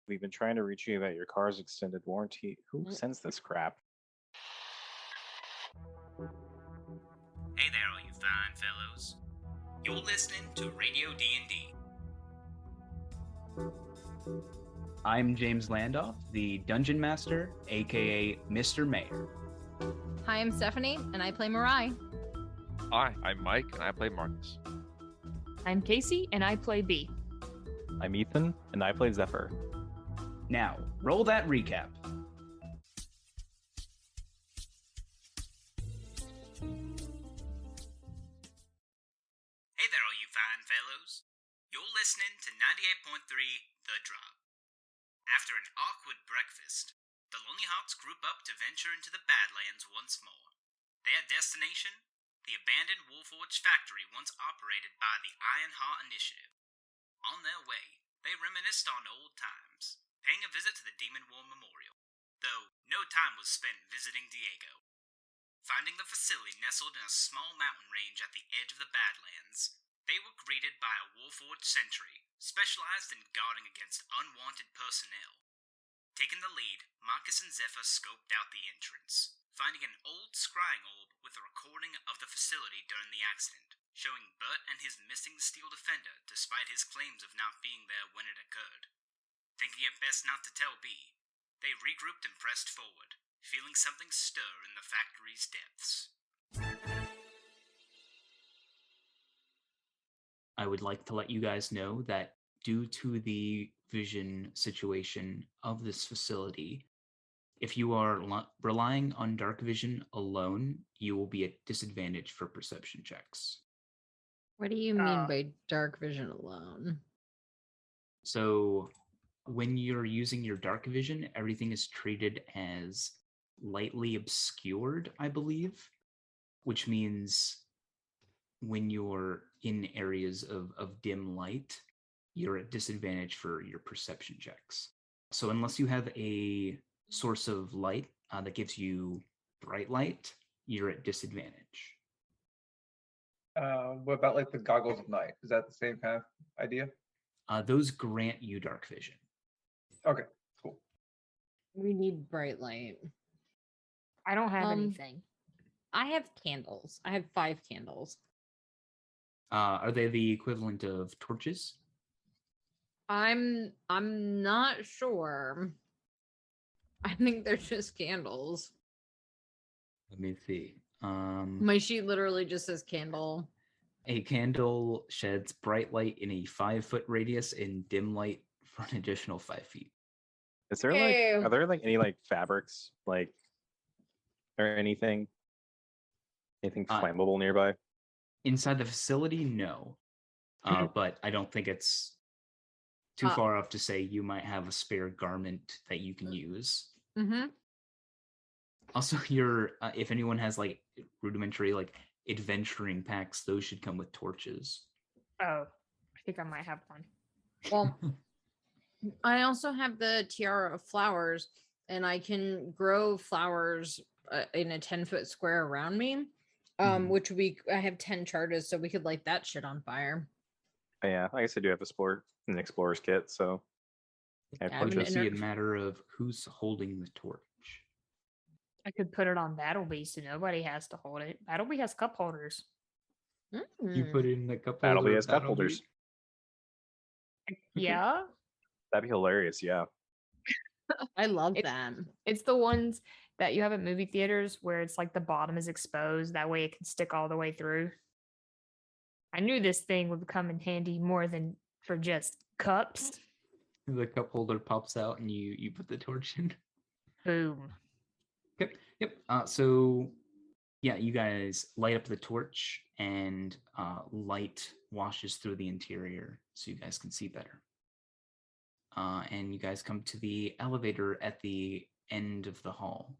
We've been trying to reach you about your car's extended warranty. Who sends this crap? Hey there, all you fine fellows. You're listening to Radio D&D. I'm James Landoff, the Dungeon Master, aka Mr. Mayor. Hi, I'm Stephanie, and I play Mirai. Hi, I'm Mike, and I play Marcus. I'm Casey, and I play B. I'm Ethan, and I play Zephyr. Now, roll that recap. Hey there, all you fine fellows. You're listening to 98.3 The Drop. After an awkward breakfast, the Lonely Hearts group up to venture into the Badlands once more. Their destination? The abandoned Warforged factory once operated by the Ironheart Initiative. On their way, they reminisced on old times, paying a visit to the Demon War Memorial, though no time was spent visiting Diego. Finding the facility nestled in a small mountain range at the edge of the Badlands, they were greeted by a Warforged sentry, specialized in guarding against unwanted personnel. Taking the lead, Marcus and Zephyr scoped out the entrance, finding an old scrying orb with a recording of the facility during the accident, showing Bert and his missing steel defender despite his claims of not being there when it occurred. Thinking it best not to tell B, they regrouped and pressed forward, feeling something stir in the factory's depths. I would like to let you guys know that due to the vision situation of this facility, if you are relying on dark vision alone, you will be at disadvantage for perception checks. What do you mean by dark vision alone? So when you're using your dark vision, everything is treated as lightly obscured, I believe, which means when you're in areas of dim light, you're at disadvantage for your perception checks. So unless you have a source of light that gives you bright light, you're at disadvantage. What about like the goggles of night? Is that the same kind of idea? Those grant you dark vision. Okay, cool. We need bright light. I don't have anything. I have candles. I have 5 candles. Are they the equivalent of torches? I'm not sure. I think they're just candles. Let me see. My sheet literally just says candle. A candle sheds bright light in a 5-foot radius and dim light for an additional 5 feet. Is there Ew. are there any fabrics or anything flammable nearby? Inside the facility, no. But I don't think it's too far off to say you might have a spare garment that you can use. Mm-hmm. Also, if anyone has rudimentary adventuring packs, those should come with torches. Oh, I think I might have one. Well, I also have the tiara of flowers, and I can grow flowers in a 10-foot square around me. Which I have 10 charges, so we could light that shit on fire. Oh, yeah, I guess I do have an explorer's kit, so I have It would just be a matter of who's holding the torch. I could put it on Battlebee, so nobody has to hold it. Battlebee has cup holders. You put it in the cup Battlebee holder. has cup holders. Yeah. That'd be hilarious, yeah. I love that. It's the ones that you have at movie theaters where it's the bottom is exposed. That way it can stick all the way through. I knew this thing would come in handy more than for just cups. The cup holder pops out and you put the torch in. Boom. Yep. So, yeah, you guys light up the torch and light washes through the interior so you guys can see better. And you guys come to the elevator at the end of the hall.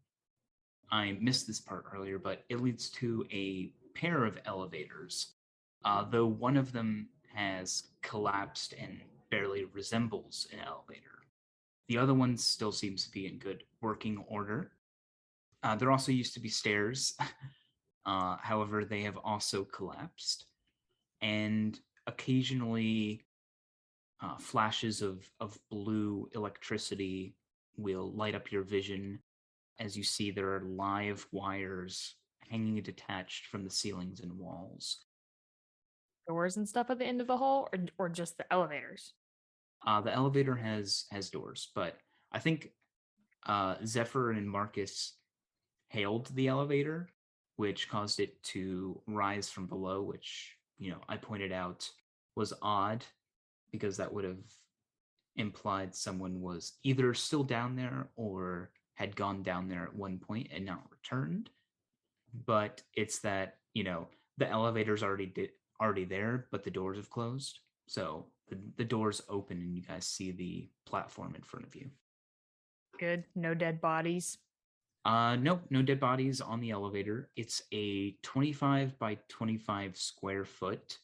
I missed this part earlier, but it leads to a pair of elevators, though one of them has collapsed and barely resembles an elevator. The other one still seems to be in good working order. There also used to be stairs. However, they have also collapsed. And occasionally flashes of blue electricity will light up your vision as you see there are live wires hanging detached from the ceilings and walls. Doors and stuff at the end of the hall, or just the elevators? The elevator has doors, but I think Zephyr and Marcus hailed the elevator, which caused it to rise from below, which, I pointed out was odd because that would have implied someone was either still down there or had gone down there at one point and not returned. But it's that, the elevator's already there, but the doors have closed. So the doors open and you guys see the platform in front of you. Good. No dead bodies. Nope, no dead bodies on the elevator. It's a 25 by 25 square foot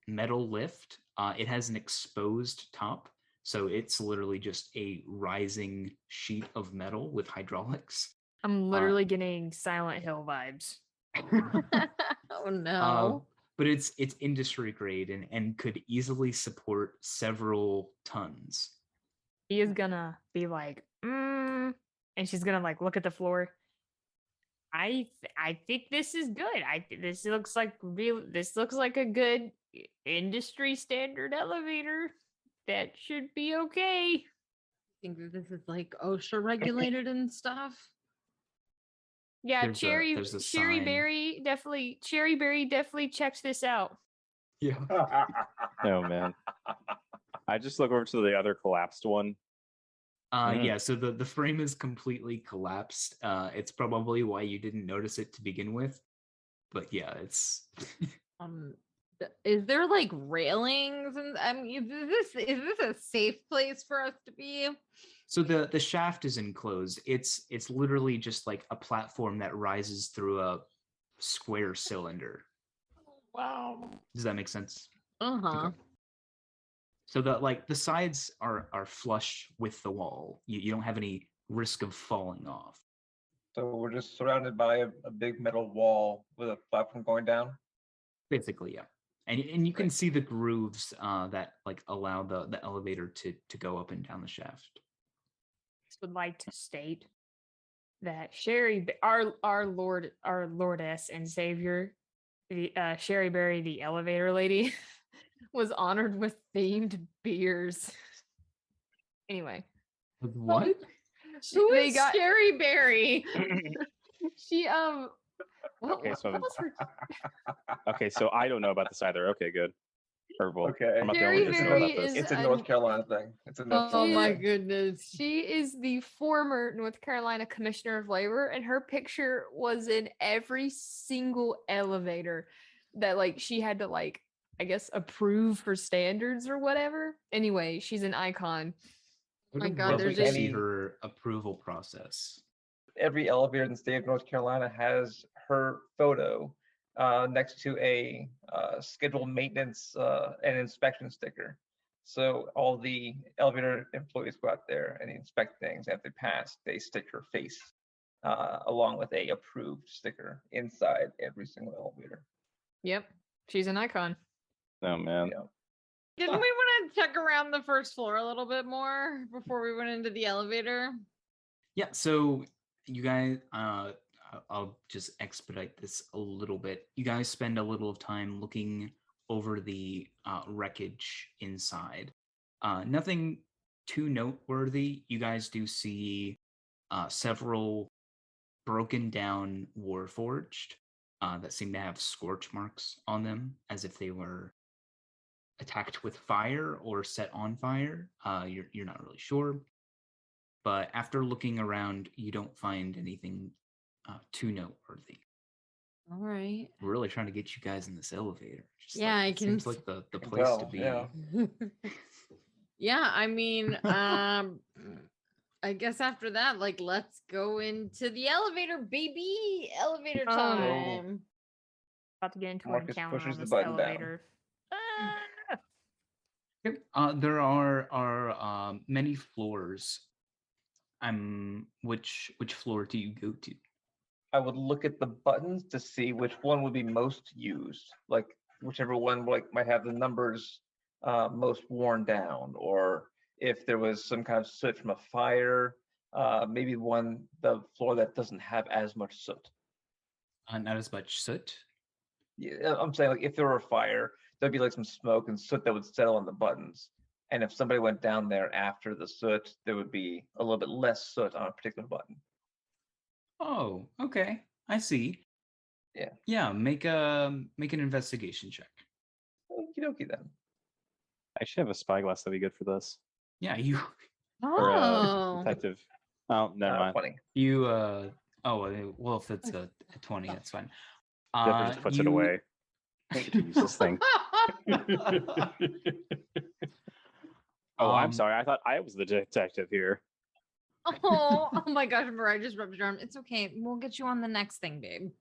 metal lift. It has an exposed top, so it's literally just a rising sheet of metal with hydraulics. I'm literally getting Silent Hill vibes. Oh no. But it's industry grade and could easily support several tons. He is gonna be like, and she's gonna like look at the floor. I think this is good. This looks like a good industry standard elevator. That should be okay. I think that this is like OSHA regulated and stuff. Yeah, There's a Cherry sign. Berry definitely checks this out. Yeah. Oh man. I just look over to the other collapsed one. Yeah, so the frame is completely collapsed. It's probably why you didn't notice it to begin with. But yeah, it's Is there like railings and is this a safe place for us to be? so the shaft is enclosed. It's literally just like a platform that rises through a square cylinder. Wow. Does that make sense? Uh-huh. Okay. So the sides are flush with the wall. You don't have any risk of falling off. So we're just surrounded by a big metal wall with a platform going down. Basically, yeah. And you can see the grooves that like allow the elevator to go up and down the shaft. Would like to state that our lordess and savior, the Sherry Berry, the elevator lady, was honored with themed beers. Anyway, What? Who They is got- Sherry Berry? she what Okay, so was her? Okay, so I don't know about this either. Okay, good. Or, well, Okay. I'm not the Jerry only one who knows Berry about this. is It's a North Carolina thing. It's a North Oh Carolina my thing. goodness. She is the former North Carolina Commissioner of Labor, and her picture was in every single elevator that like she had to like, I guess, approve for standards or whatever. Anyway, she's an icon. My I'd God, love there's to a- see her approval process. Every elevator in the state of North Carolina has her photo next to a scheduled maintenance and inspection sticker. So all the elevator employees go out there and inspect things. After they pass, they stick her face along with a approved sticker inside every single elevator. Yep, she's an icon. Oh man. Yeah. Didn't we want to check around the first floor a little bit more before we went into the elevator? Yeah, so you guys, I'll just expedite this a little bit. You guys spend a little of time looking over the wreckage inside. Nothing too noteworthy. You guys do see several broken down Warforged that seem to have scorch marks on them, as if they were attacked with fire or set on fire. You're not really sure. But after looking around, you don't find anything too noteworthy. All right. We're really trying to get you guys in this elevator. Just Yeah, I it can seems like the place to tell, be. yeah. Yeah, I mean, I guess after that, like, let's go into the elevator, baby. Elevator time. About to get into an Marcus encounter pushes on the this button down. elevator. Ah! There are many floors. Which floor do you go to? I would look at the buttons to see which one would be most used, like whichever one like might have the numbers most worn down, or if there was some kind of soot from a fire, maybe the floor that doesn't have as much soot. Not as much soot. Yeah, I'm saying like if there were a fire, there'd be like some smoke and soot that would settle on the buttons. And if somebody went down there after the soot, there would be a little bit less soot on a particular button. Oh, okay. I see. Yeah. Yeah, make an investigation check. Okie dokie then. I should have a spyglass that'd be good for this. Yeah, you Or Oh, detective. Oh, never mind. 20. you well, if it's a 20, that's fine. Jeffrey just puts it away. Hate to use this thing. Oh, I'm sorry. I thought I was the detective here. oh my gosh, Mariah just rubbed your arm. It's okay. We'll get you on the next thing, babe.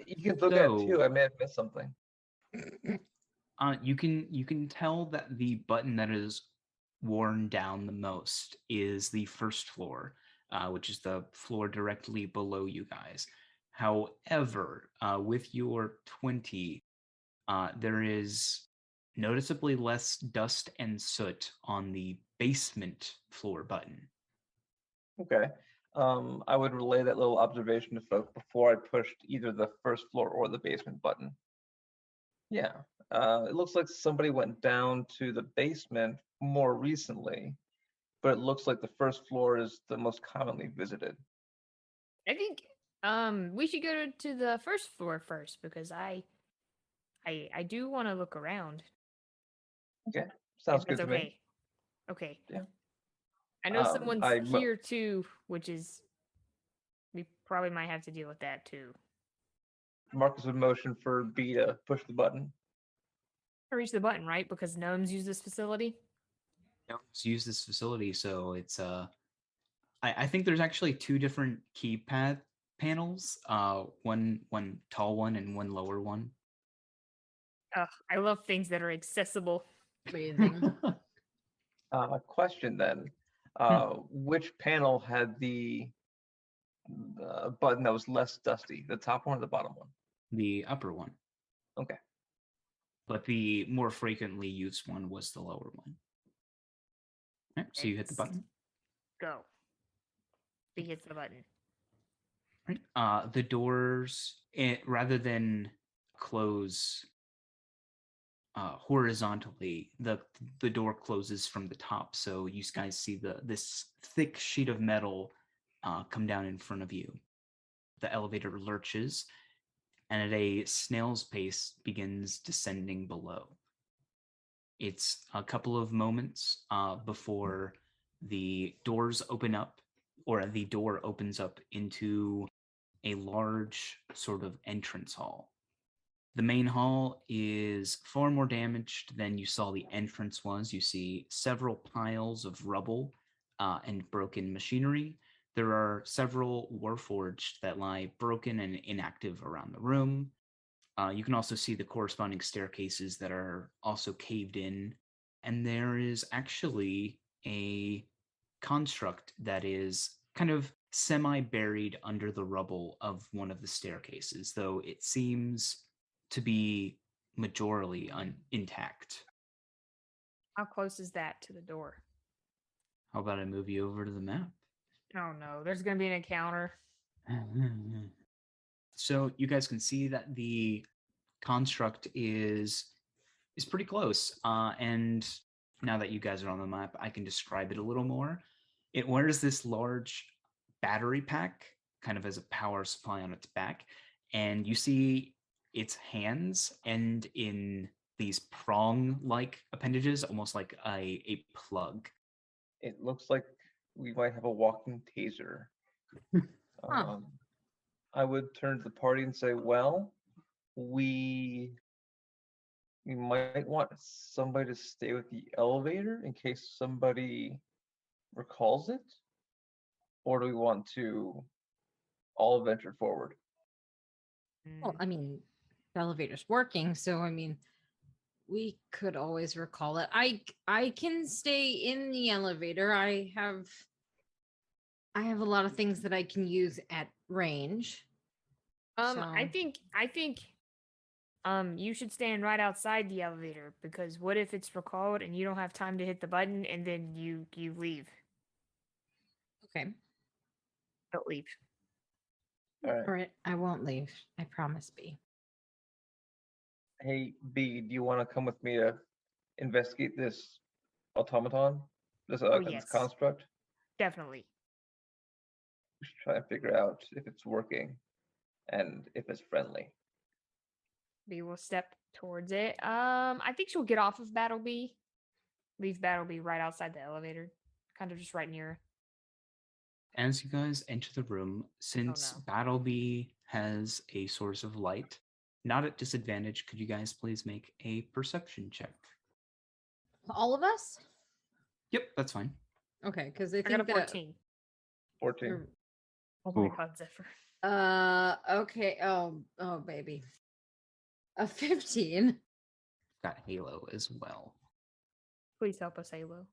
You can look at it too. I may have missed something. You can tell that the button that is worn down the most is the first floor, which is the floor directly below you guys. However, with your 20, there is noticeably less dust and soot on the basement floor button. Okay. I would relay that little observation to folk before I pushed either the first floor or the basement button. Yeah. It looks like somebody went down to the basement more recently, but it looks like the first floor is the most commonly visited. I think we should go to the first floor first because I do want to look around. Okay. If Sounds good that's to me. Okay. Yeah. I know someone's I here too, which is we probably might have to deal with that too. Marcus would motion for B to push the button. I reach the button, right? Because gnomes use this facility. Gnomes use this facility, so it's I think there's actually two different keypad panels, one tall one and one lower one. I love things that are accessible. Amazing. Question then. Which panel had the button that was less dusty? The top one or the bottom one? The upper one. Okay. But the more frequently used one was the lower one. All right, so you hit the button. Go. He hits the button. Right. The doors, rather than close horizontally, the door closes from the top, so you guys see this thick sheet of metal come down in front of you. The elevator lurches, and at a snail's pace begins descending below. It's a couple of moments before the doors open up, or the door opens up into a large sort of entrance hall. The main hall is far more damaged than you saw the entrance was. You see several piles of rubble and broken machinery. There are several Warforged that lie broken and inactive around the room. You can also see the corresponding staircases that are also caved in. And there is actually a construct that is kind of semi-buried under the rubble of one of the staircases, though it seems to be majorly intact. How close is that to the door? How about I move you over to the map? Oh no, there's gonna be an encounter. So you guys can see that the construct is pretty close. And now that you guys are on the map, I can describe it a little more. It wears this large battery pack, kind of as a power supply on its back, and you see its hands end in these prong-like appendages, almost like a plug. It looks like we might have a walking taser. I would turn to the party and say, well, we might want somebody to stay with the elevator in case somebody recalls it, or do we want to all venture forward? Well, I mean, the elevator's working, so I mean, we could always recall it. I can stay in the elevator. I have a lot of things that I can use at range. I think You should stand right outside the elevator because what if it's recalled and you don't have time to hit the button and then you leave? Okay. Don't leave. All right. All right. I won't leave. I promise, B. Hey, B, do you want to come with me to investigate this automaton, this Oh, this yes. construct? Definitely. We should try and figure out if it's working and if it's friendly. B will step towards it. I think she'll get off of Battlebee. Leave Battlebee right outside the elevator. Kind of just right near her. As you guys enter the room, since no. Battlebee has a source of light, not at disadvantage, could you guys please make a perception check? All of us? Yep, that's fine. Okay, because I I got a think that 14. 14. Oh my Ooh. god, Zephyr. okay. Oh baby. A 15. Got Halo as well. Please help us, Halo.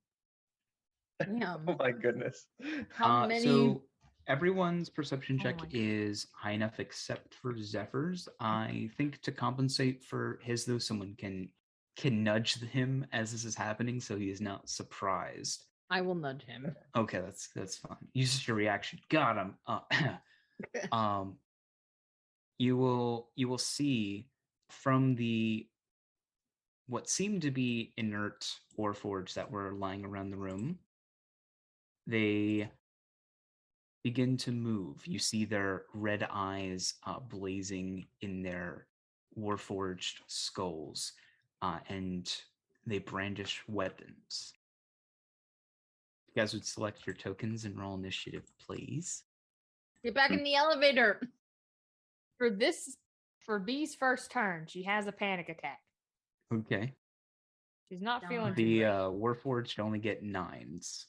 Damn. Oh my goodness. How many? So everyone's perception Oh check my God. is high enough except for Zephyr's. I think to compensate for his, though, someone can nudge him as this is happening, so he is not surprised. I will nudge him. Okay, that's fine. Use your reaction. Got him. You will see from the what seemed to be inert Warforged that were lying around the room, they begin to move. You see their red eyes blazing in their Warforged skulls, and they brandish weapons. You guys would select your tokens and roll initiative, please. Get back in the elevator. For B's first turn, she has a panic attack. Okay. She's not feeling too The great. Warforged only get 9s.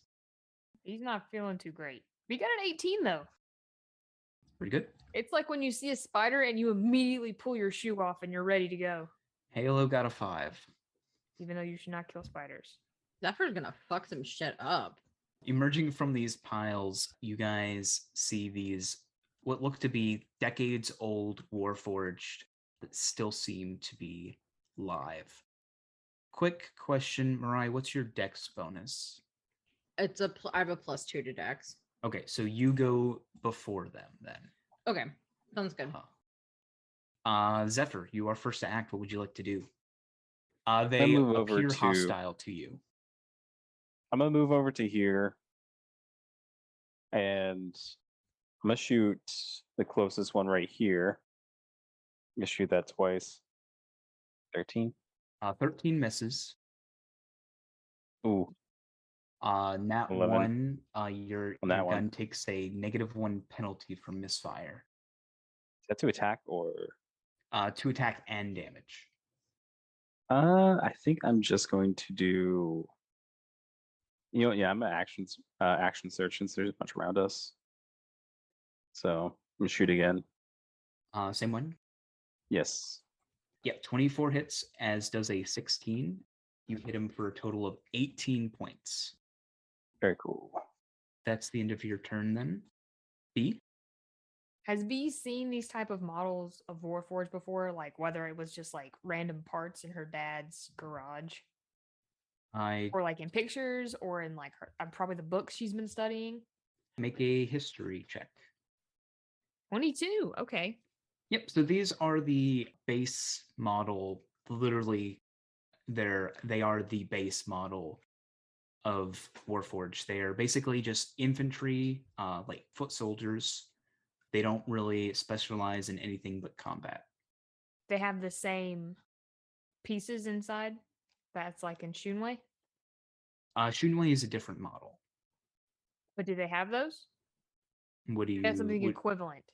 He's not feeling too great. We got an 18 though. Pretty good. It's like when you see a spider and you immediately pull your shoe off and you're ready to go, Halo got a 5. even though you should not kill spiders. Zephyr's gonna fuck some shit up. Emerging from these piles, you guys see these what look to be decades old Warforged that still seem to be live. Quick question, Mariah, what's your dex bonus? It's I have a +2 to Dex. Okay, so you go before them then. Okay, sounds good. Zephyr, you are first to act. What would you like to do? They move over appear to- hostile to you. I'm gonna move over to here, and I'm gonna shoot the closest one right here. I'm gonna shoot that twice. 13. 13 misses. Ooh, Nat 11. 1, your On that gun one. takes a -1 penalty from misfire. Is that to attack or? To attack and damage. I think I'm just going to do. Yeah, I'm gonna action search since there's a bunch around us. So I'm gonna shoot again. Same one. Yes. Yep, 24 hits, as does a 16. You hit him for a total of 18 points. Very cool. That's the end of your turn then. B? Has B seen these type of models of Warforged before? Like whether it was just like random parts in her dad's garage, I or like in pictures, or in like her probably the books she's been studying. make a history check. 22. Okay. Yep, so these are the base model, literally they are the base model of Warforged. They are basically just infantry, like foot soldiers. They don't really specialize in anything but combat. They have the same pieces inside. That's like in Shunwei. Shunwei is a different model. But do they have those? What do you That's something equivalent.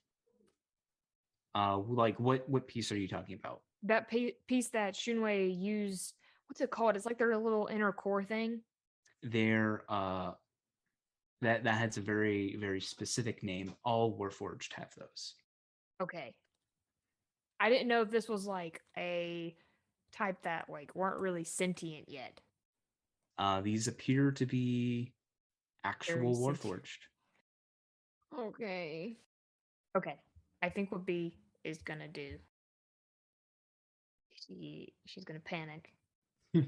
like what piece are you talking about? That piece that Shunwei used. What's it called? It's like their little inner core thing. They're that has a very, very specific name. All Warforged have those. Okay. I didn't know if this was like a type that like weren't really sentient yet. These appear to be actual Very sentient. Warforged. Okay. Okay. I think what B is gonna do She's gonna panic. She's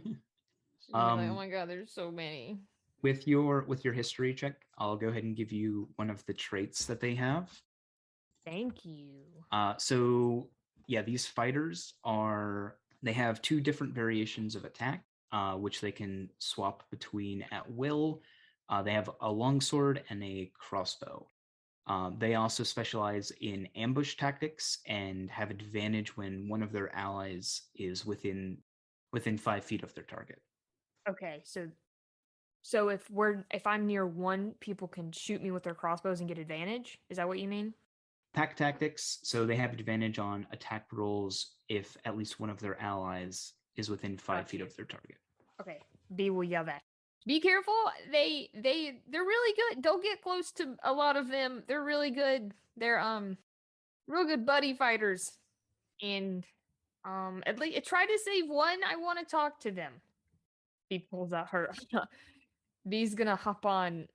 gonna be like, oh my god, there's so many. With your history check, I'll go ahead and give you one of the traits that they have. Thank you. So yeah, these fighters they have 2 different variations of attack, which they can swap between at will. They have a longsword and a crossbow. They also specialize in ambush tactics and have advantage when one of their allies is within 5 feet of their target. Okay, so if I'm near one, people can shoot me with their crossbows and get advantage. Is that what you mean? Attack tactics, so they have advantage on attack rolls if at least one of their allies is within 5 feet of their target. Okay, B will yell that. Be careful. They're really good. Don't get close to a lot of them. They're really good. They're real good buddy fighters. And at least try to save one. I want to talk to them. B pulls out her. B's gonna hop on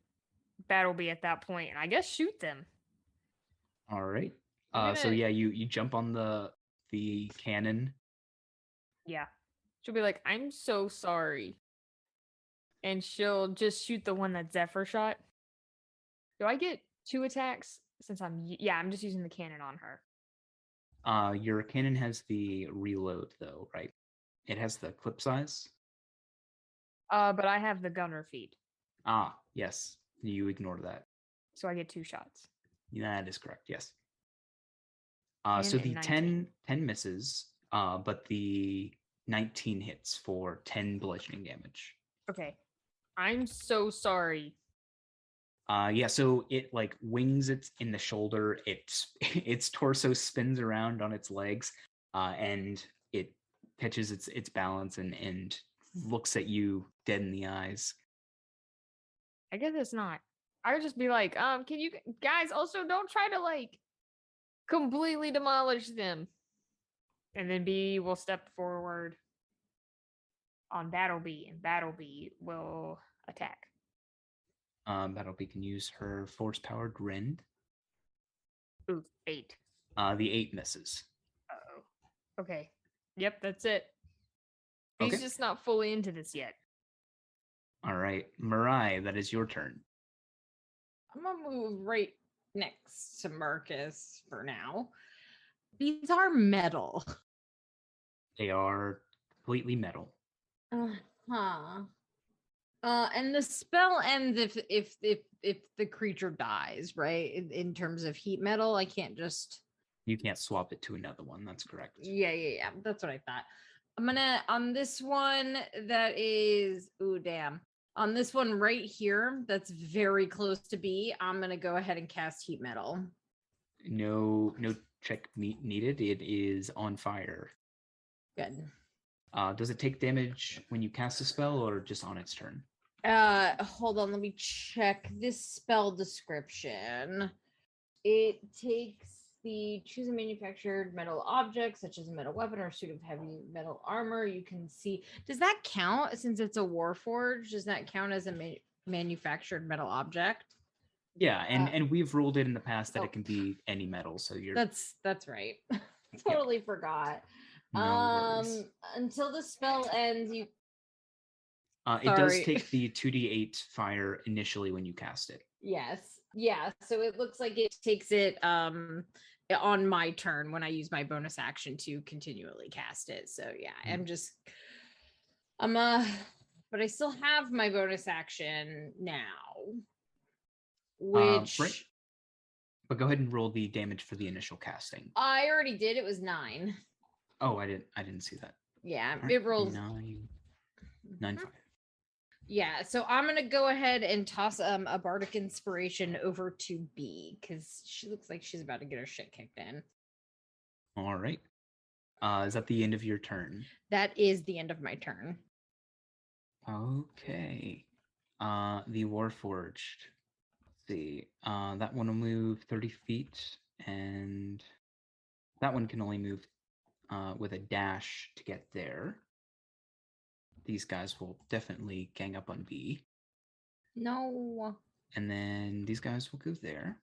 Battlebee at that point and I guess shoot them. All right. I'm So gonna- yeah, you jump on the cannon. Yeah. She'll be like, I'm so sorry. And she'll just shoot the one that Zephyr shot. Do I get 2 attacks since I'm just using the cannon on her. Your cannon has the reload though, right? It has the clip size. But I have the gunner feed. Ah, yes. You ignore that. So I get 2 shots. That is correct. Yes. 10 So and the 19. 10 misses, but the 19 hits for 10 bludgeoning damage. Okay. I'm so sorry. Yeah, so it like wings it in the shoulder. Its torso spins around on its legs, and it catches its balance and looks at you dead in the eyes. I guess it's not. I would just be like, can you guys also don't try to like completely demolish them. And then B will step forward on Battlebee, and Battlebee will attack. Battlebee can use her force-powered rend. Ooh, 8. The 8 misses. Uh-oh. Okay. Yep, that's it. Okay. He's just not fully into this yet. All right, Mirai, that is your turn. I'm gonna move right next to Marcus for now. These are metal. They are completely metal. Huh. And the spell ends if the creature dies, right? In terms of heat metal, I can't just. You can't swap it to another one. That's correct. Yeah. That's what I thought. I'm gonna on this one that is. Ooh, damn. On this one right here, that's very close to B. I'm gonna go ahead and cast heat metal. No check needed. It is on fire. Good. Does it take damage when you cast a spell or just on its turn? Hold on, let me check this spell description. It takes the choose a manufactured metal object, such as a metal weapon or suit of heavy metal armor. You can see, does that count since it's a Warforged? Does that count as a manufactured metal object? Yeah, and we've ruled it in the past that oh. it can be any metal. So you're that's right. Totally forgot. No worries. Until the spell ends, you it does take the 2d8 fire initially when you cast it. Yes. Yeah. So it looks like it takes it on my turn when I use my bonus action to continually cast it. So yeah, but I still have my bonus action now. Which right. But go ahead and roll the damage for the initial casting. I already did. It was 9. Oh, I didn't see that. Yeah, Right. it rolls 9 5. Yeah, so I'm gonna go ahead and toss a bardic inspiration over to B because she looks like she's about to get her shit kicked in. All right. Is that the end of your turn? That is the end of my turn. Okay. The Warforged. Let's see. That one will move 30 feet, and that one can only move with a dash to get there. These guys will definitely gang up on B. No. And then these guys will go there.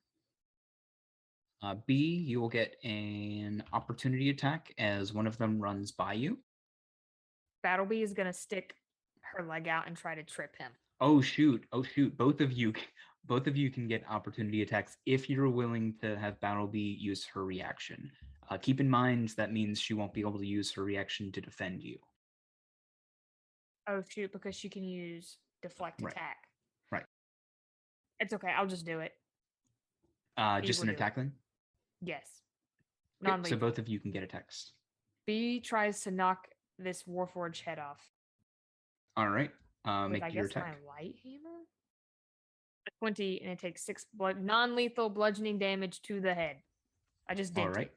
B, you will get an opportunity attack as one of them runs by you. Battlebee is gonna stick her leg out and try to trip him. Oh shoot! Both of you can get opportunity attacks if you're willing to have Battlebee use her reaction. Keep in mind that means she won't be able to use her reaction to defend you. Oh shoot, because she can use deflect Right. attack. Right. It's okay, I'll just do it. Just will an do attack then? Yes. Okay, Non-lethal. so both of you can get attacks. B tries to knock this Warforged head off. All right. With, Make I your guess, attack. my light hammer? A 20, and it takes 6 non-lethal bludgeoning damage to the head. I just did. All right.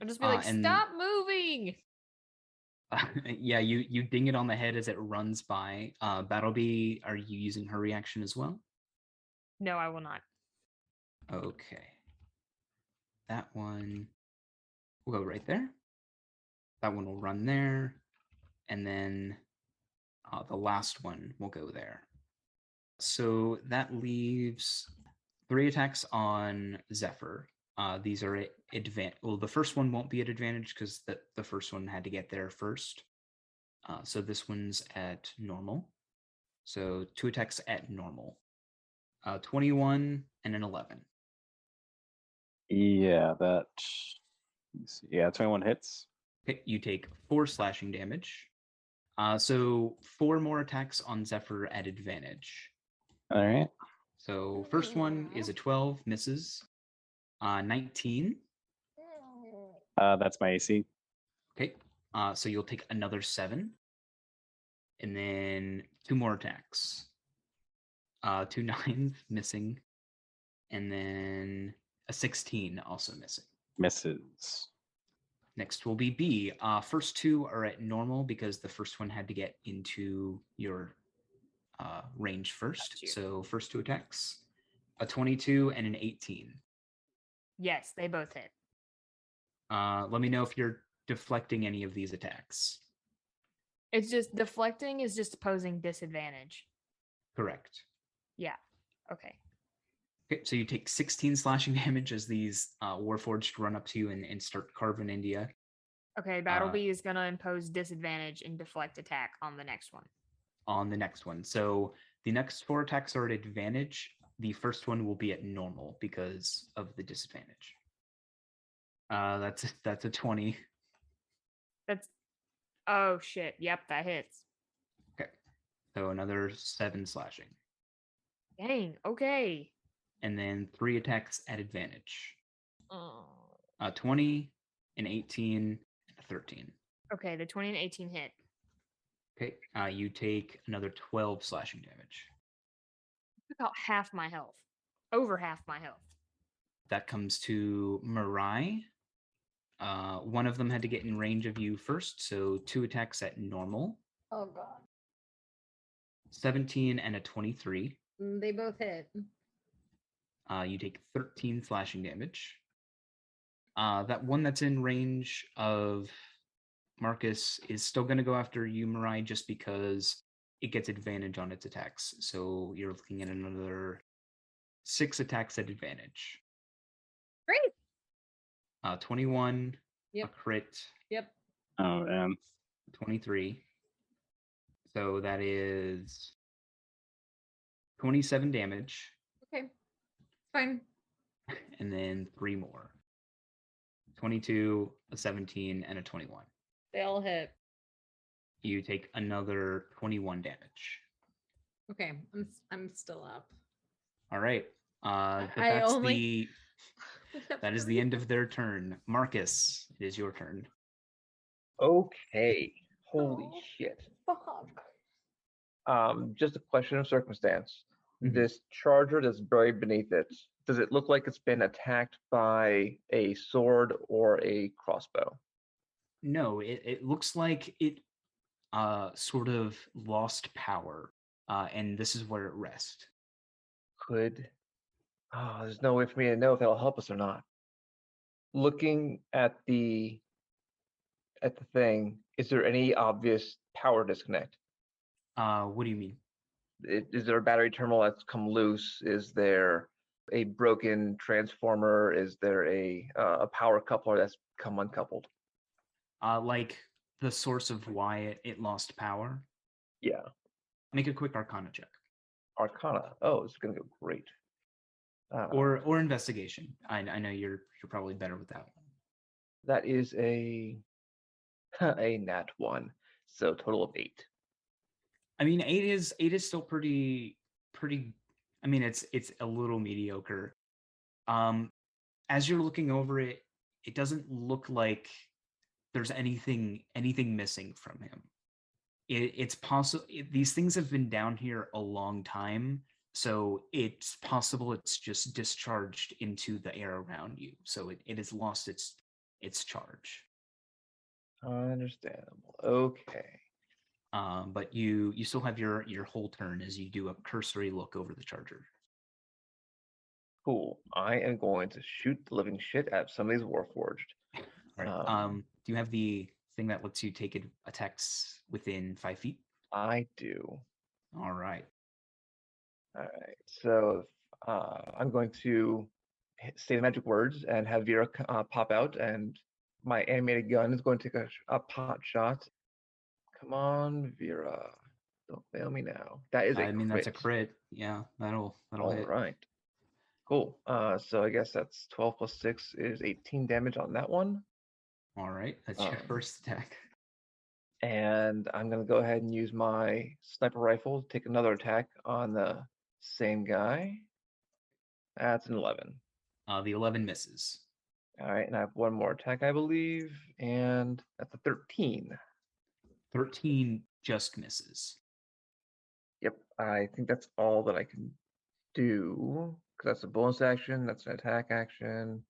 I'll just be like, and- stop moving! Yeah, you ding it on the head as it runs by. Battlebee, are you using her reaction as well? No, I will not. Okay. That one will go right there. That one will run there. And then the last one will go there. So that leaves 3 attacks on Zephyr. These are at advantage. Well, the first one won't be at advantage because the first one had to get there first. So this one's at normal. So 2 attacks at normal. 21 and an 11. Yeah, that. Let me see. Yeah, 21 hits. Okay, you take 4 slashing damage. So 4 more attacks on Zephyr at advantage. All right. So first one is a 12, misses. 19. That's my AC. Okay, so you'll take another 7. And then 2 more attacks. 2 9s, missing. And then a 16, also missing. Misses. Next will be B. First 2 are at normal because the first one had to get into your range first. Gotcha. So first 2 attacks, a 22 and an 18. Yes, they both hit. Let me know if you're deflecting any of these attacks. It's just deflecting is just opposing disadvantage. Correct. Yeah. Okay. Okay, so you take 16 slashing damage as these Warforged run up to you and start carving into you. Okay, Battlebee is going to impose disadvantage and deflect attack on the next one. On the next one. So the next 4 attacks are at advantage. The first one will be at normal because of the disadvantage. That's a 20. That's... Oh, shit. Yep, that hits. Okay. So another 7 slashing. Dang, okay. And then 3 attacks at advantage. Oh. 20, an 18, and a 13. Okay, the 20 and 18 hit. Okay, you take another 12 slashing damage. About half my health. Over half my health. That comes to Mirai. One of them had to get in range of you first, so 2 attacks at normal. Oh god. 17 and a 23. They both hit. You take 13 slashing damage. That one that's in range of Marcus is still going to go after you, Mirai, just because it gets advantage on its attacks. So you're looking at another 6 attacks at advantage. Great. 21, Yep. a crit, Yep. Oh, man. 23. So that is 27 damage, Okay. Fine. and then 3 more. 22, a 17, and a 21. They all hit. You take another 21 damage. Okay. I'm still up. All right. I That's only- that is the end of their turn. Marcus, it is your turn. Okay. Holy Oh. shit. Fuck. Just a question of circumstance. Mhm. This charger that's buried beneath it, does it look like it's been attacked by a sword or a crossbow? No, it looks like it sort of lost power, and this is where it rests. There's no way for me to know if that'll help us or not. Looking at the thing, is there any obvious power disconnect? What do you mean? Is there a battery terminal that's come loose? Is there a broken transformer? Is there a power coupler that's come uncoupled? Like the source of why it lost power. Yeah. Make a quick Arcana check. Arcana. Oh, this is gonna go great. Or investigation. I know you're probably better with that one. That is a a nat 1, so total of 8. I mean, eight is still pretty. I mean, it's a little mediocre. As you're looking over it, it doesn't look like there's anything missing from him. It's possible these things have been down here a long time, so it's possible it's just discharged into the air around you, so it has lost its charge. Understandable. Okay. But you still have your whole turn as you do a cursory look over the charger. Cool. I am going to shoot the living shit out of some of these Warforged. All right. Do you have the thing that lets you take attacks within 5 feet? I do. All right. All right. So I'm going to say the magic words and have Vera pop out, and my animated gun is going to take a pot shot. Come on, Vera. Don't fail me now. That is a crit. That's a crit. Yeah, that'll All hit. right. Cool. So I guess that's 12 plus 6 is 18 damage on that one. All right. That's your first attack. And I'm going to go ahead and use my sniper rifle to take another attack on the same guy. That's an 11. The 11 misses. All right, and I have one more attack, I believe, and that's a 13. 13 just misses. Yep, I think that's all that I can do, because that's a bonus action, that's an attack action,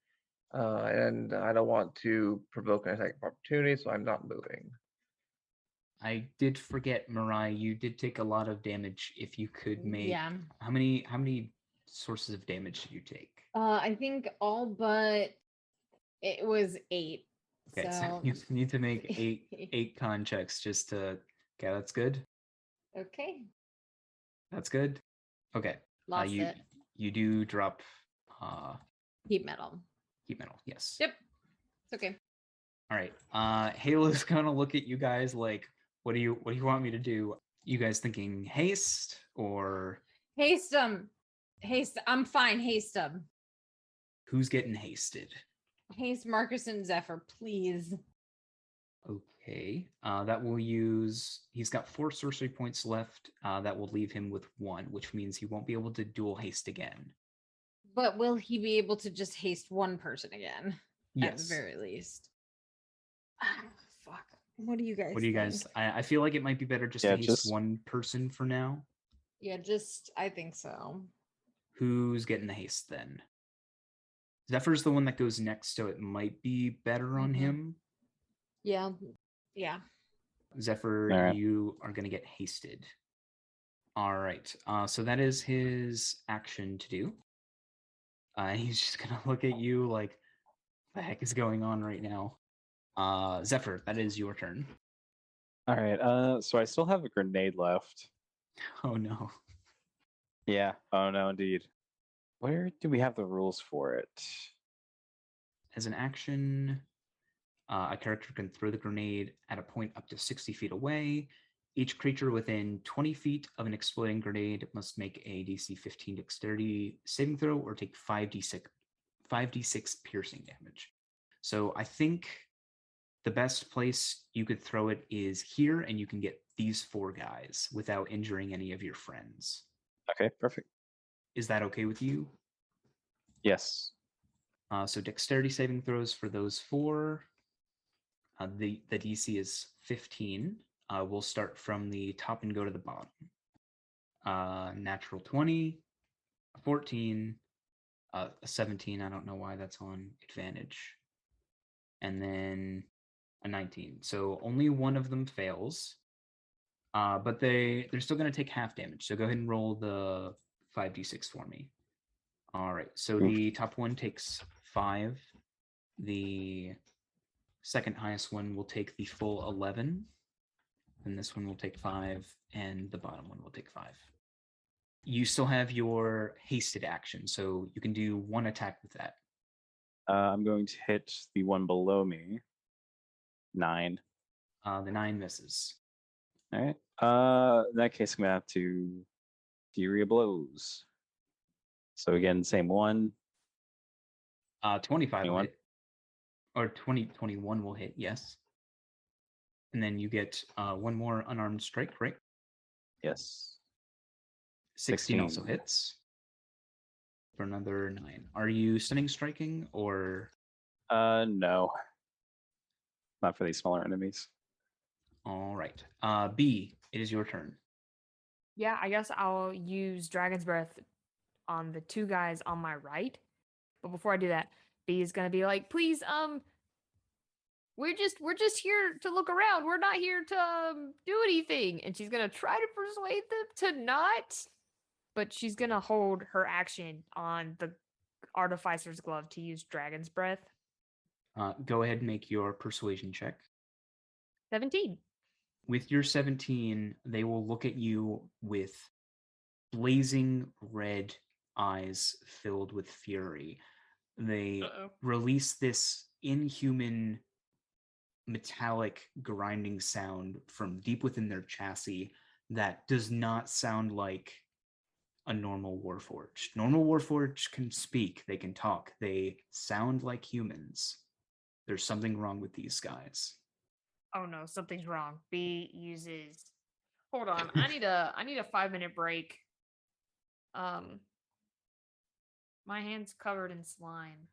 and I don't want to provoke an attack of opportunity, so I'm not moving. I did forget, Mariah, you did take a lot of damage. If you could make... Yeah. How many sources of damage did you take? I think all but it was 8. Okay, so you need to make eight con checks just to... Okay, that's good. Okay. That's good. Okay. Lost it. You do drop Heat metal. Heat metal, yes. Yep. It's okay. All right. Halo's gonna look at you guys like, what do you want me to do? You guys thinking haste or haste them? Haste. I'm fine. Haste them. Who's getting hasted? Haste Marcus and Zephyr, please. Okay. That will use. He's got 4 sorcery points left. That will leave him with 1, which means he won't be able to dual haste again. But will he be able to just haste one person again? Yes. At the very least. Fuck. What do you guys think? I feel like it might be better just to haste one person for now. Yeah, I think so. Who's getting the haste then? Zephyr's the one that goes next, so it might be better on him. Yeah. Yeah. Zephyr, you are going to get hasted. All right. So that is his action to do. He's just going to look at you like, what the heck is going on right now? Zephyr, that is your turn. All right. So I still have a grenade left. Oh, no. Yeah. Oh, no, indeed. Where do we have the rules for it? As an action, a character can throw the grenade at a point up to 60 feet away. Each creature within 20 feet of an exploding grenade must make a DC 15 dexterity saving throw or take 5d6 piercing damage. So I think the best place you could throw it is here, and you can get these 4 guys without injuring any of your friends. Okay, perfect. Is that okay with you? Yes. So dexterity saving throws for those 4. The DC is 15. We'll start from the top and go to the bottom. Natural 20, 14, a 17. I don't know why that's on advantage. And then a 19. So only one of them fails. But they're still going to take half damage. So go ahead and roll the 5d6 for me. All right. So the top one takes 5. The second highest one will take the full 11. And this one will take 5. And the bottom one will take 5. You still have your hasted action, so you can do 1 attack with that. I'm going to hit the one below me. 9. The 9 misses. All right. In that case, I'm gonna have to Fury Blows. So again, same one. 25 will 21. hit. Or 21 will hit, yes. And then you get one more unarmed strike, right? Yes. 16 also 16. hits. For another 9. Are you stunning striking or? No. Not for these smaller enemies. All right. B, it is your turn. Yeah, I guess I'll use Dragon's Breath on the 2 guys on my right. But before I do that, B is gonna be like, please, we're just here to look around. We're not here to do anything. And she's gonna try to persuade them to not, but she's gonna hold her action on the Artificer's Glove to use Dragon's Breath. Go ahead and make your persuasion check. 17. With your 17, they will look at you with blazing red eyes filled with fury. They release this inhuman metallic grinding sound from deep within their chassis that does not sound like a normal Warforged. Normal Warforged can speak, they can talk, they sound like humans. There's something wrong with these guys. Oh no, something's wrong. B uses. Hold on, I need a 5-minute break. My hand's covered in slime.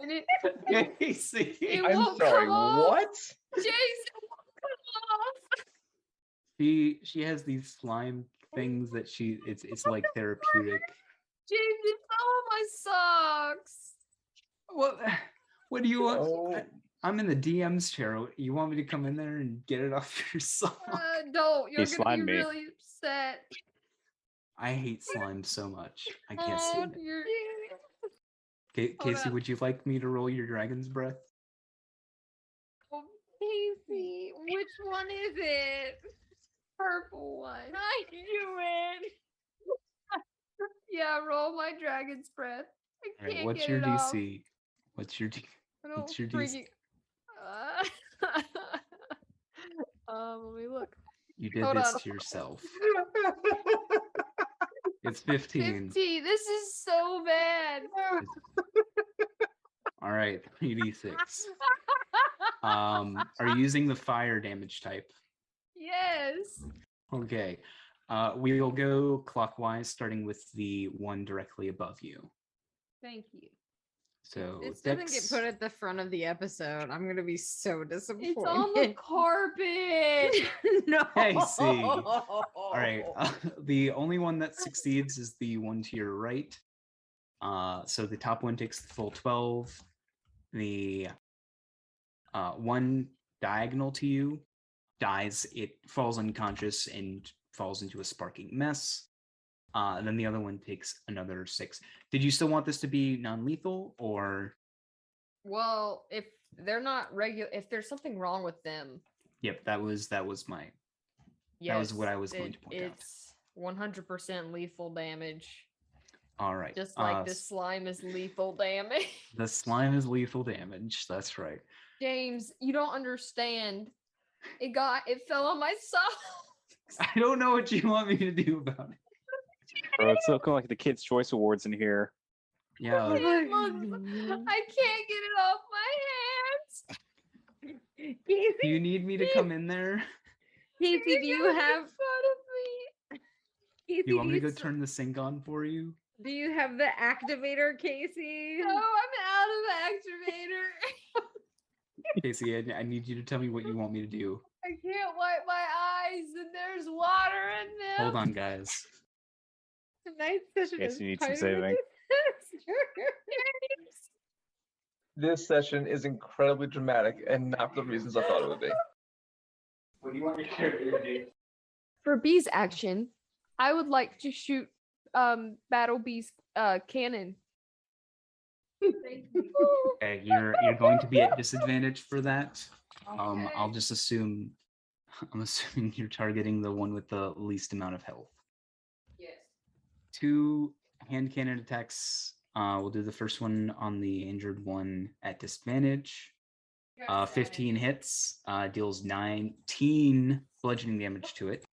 And Casey, it I'm won't sorry, come off. what? Jason, it won't come off. she has these slime things that it's like therapeutic. James, it fell on my socks. What do you want? Oh. I'm in the DM's chair. You want me to come in there and get it off your sock? Don't. You're gonna be slimed me. really upset. I hate slime so much. I can't Oh, stand it. you're... Hold Casey, up. would you like me to roll your dragon's breath? Oh, Casey, which one is it? Purple one. I knew it. Yeah, roll my dragon's breath. I All right, can't what's get your it off. DC? What's your I DC? freaking... let me look. You did Hold this on. to yourself. It's 15. 50. This is so bad. All right, 3d6. Are you using the fire damage type? Yes. Okay. We will go clockwise, starting with the one directly above you. Thank you. So This doesn't get Dex, put at the front of the episode. I'm gonna be so disappointed. It's on the carpet. No. Casey. All right. The only one that succeeds is the one to your right. So the top one takes the full 12. The one diagonal to you dies. It falls unconscious and falls into a sparking mess. And then the other one takes another 6. Did you still want this to be non-lethal, or? Well, if they're not regular, if there's something wrong with them, Yep, that was my. yes, That was what I was going to point out. It's 100% lethal damage. All right. Just like the slime is lethal damage. The slime is lethal damage. That's right. James, you don't understand. It fell on my sock. I don't know what you want me to do about it. Bro, it's looking like the Kids' Choice Awards in here. Yeah. I can't get it off my hands. Do you need me to come in there? Casey, do you have? Casey, Do you want me to go turn the sink on for you? Do you have the activator, Casey? No, I'm out of activator. Casey, I need you to tell me what you want me to do. I can't wipe my eyes and there's water in them. Hold on, guys. Tonight's session Yes, is you need some kind of saving. This session is incredibly dramatic and not for the reasons I thought it would be. What do you want your character to do? For B's action, I would like to shoot Battle B's cannon. Okay, you're going to be at disadvantage for that. Okay. I'll just assume. I'm assuming you're targeting the one with the least amount of health. Yes. 2 hand cannon attacks. We'll do the first one on the injured one at disadvantage. 15 hits, deals 19 bludgeoning damage to it.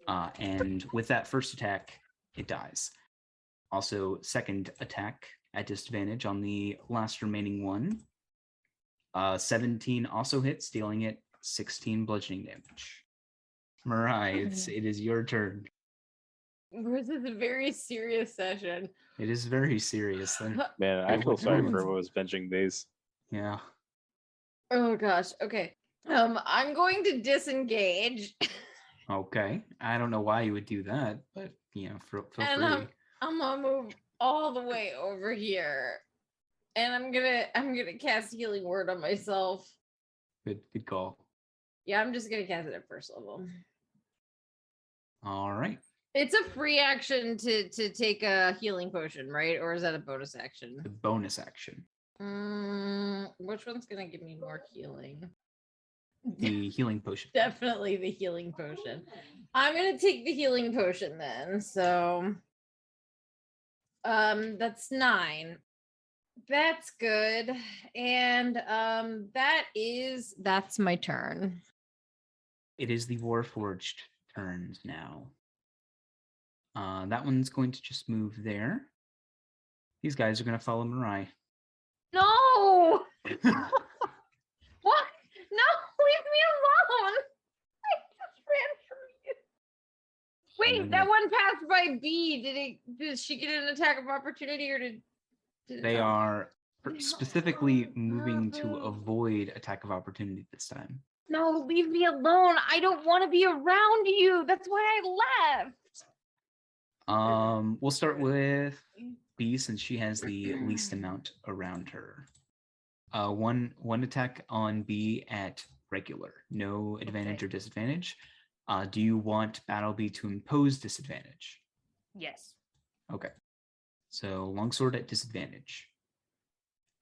And with that first attack, it dies. Also, second attack at disadvantage on the last remaining one. 17 also hits, dealing it 16 bludgeoning damage. Mirai, it is your turn. This is a very serious session. It is very serious. Man, I Yeah, feel what sorry happens? for whoever was benching these. Yeah. Oh gosh. Okay. I'm going to disengage. Okay. I don't know why you would do that, but feel And free. I'm gonna move all the way over here. And I'm gonna cast Healing Word on myself. Good call. Yeah, I'm just gonna cast it at first level. All right. It's a free action to take a healing potion, right? Or is that a bonus action? The bonus action. Which one's gonna give me more healing? The healing potion. Definitely the healing potion. I'm gonna take the healing potion then. So that's 9. That's good. And that's my turn. It is the Warforged turns now. That one's going to just move there. These guys are going to follow Mirai. No! What? No, leave me alone. I just ran from you. Wait, that one passed by B. Did she get an attack of opportunity or did They are specifically moving to avoid attack of opportunity this time. No, leave me alone. I don't want to be around you. That's why I left. We'll start with B since she has the least amount around her. One attack on B at regular, no advantage or disadvantage. Do you want Battle B to impose disadvantage? Yes. Okay. So longsword at disadvantage.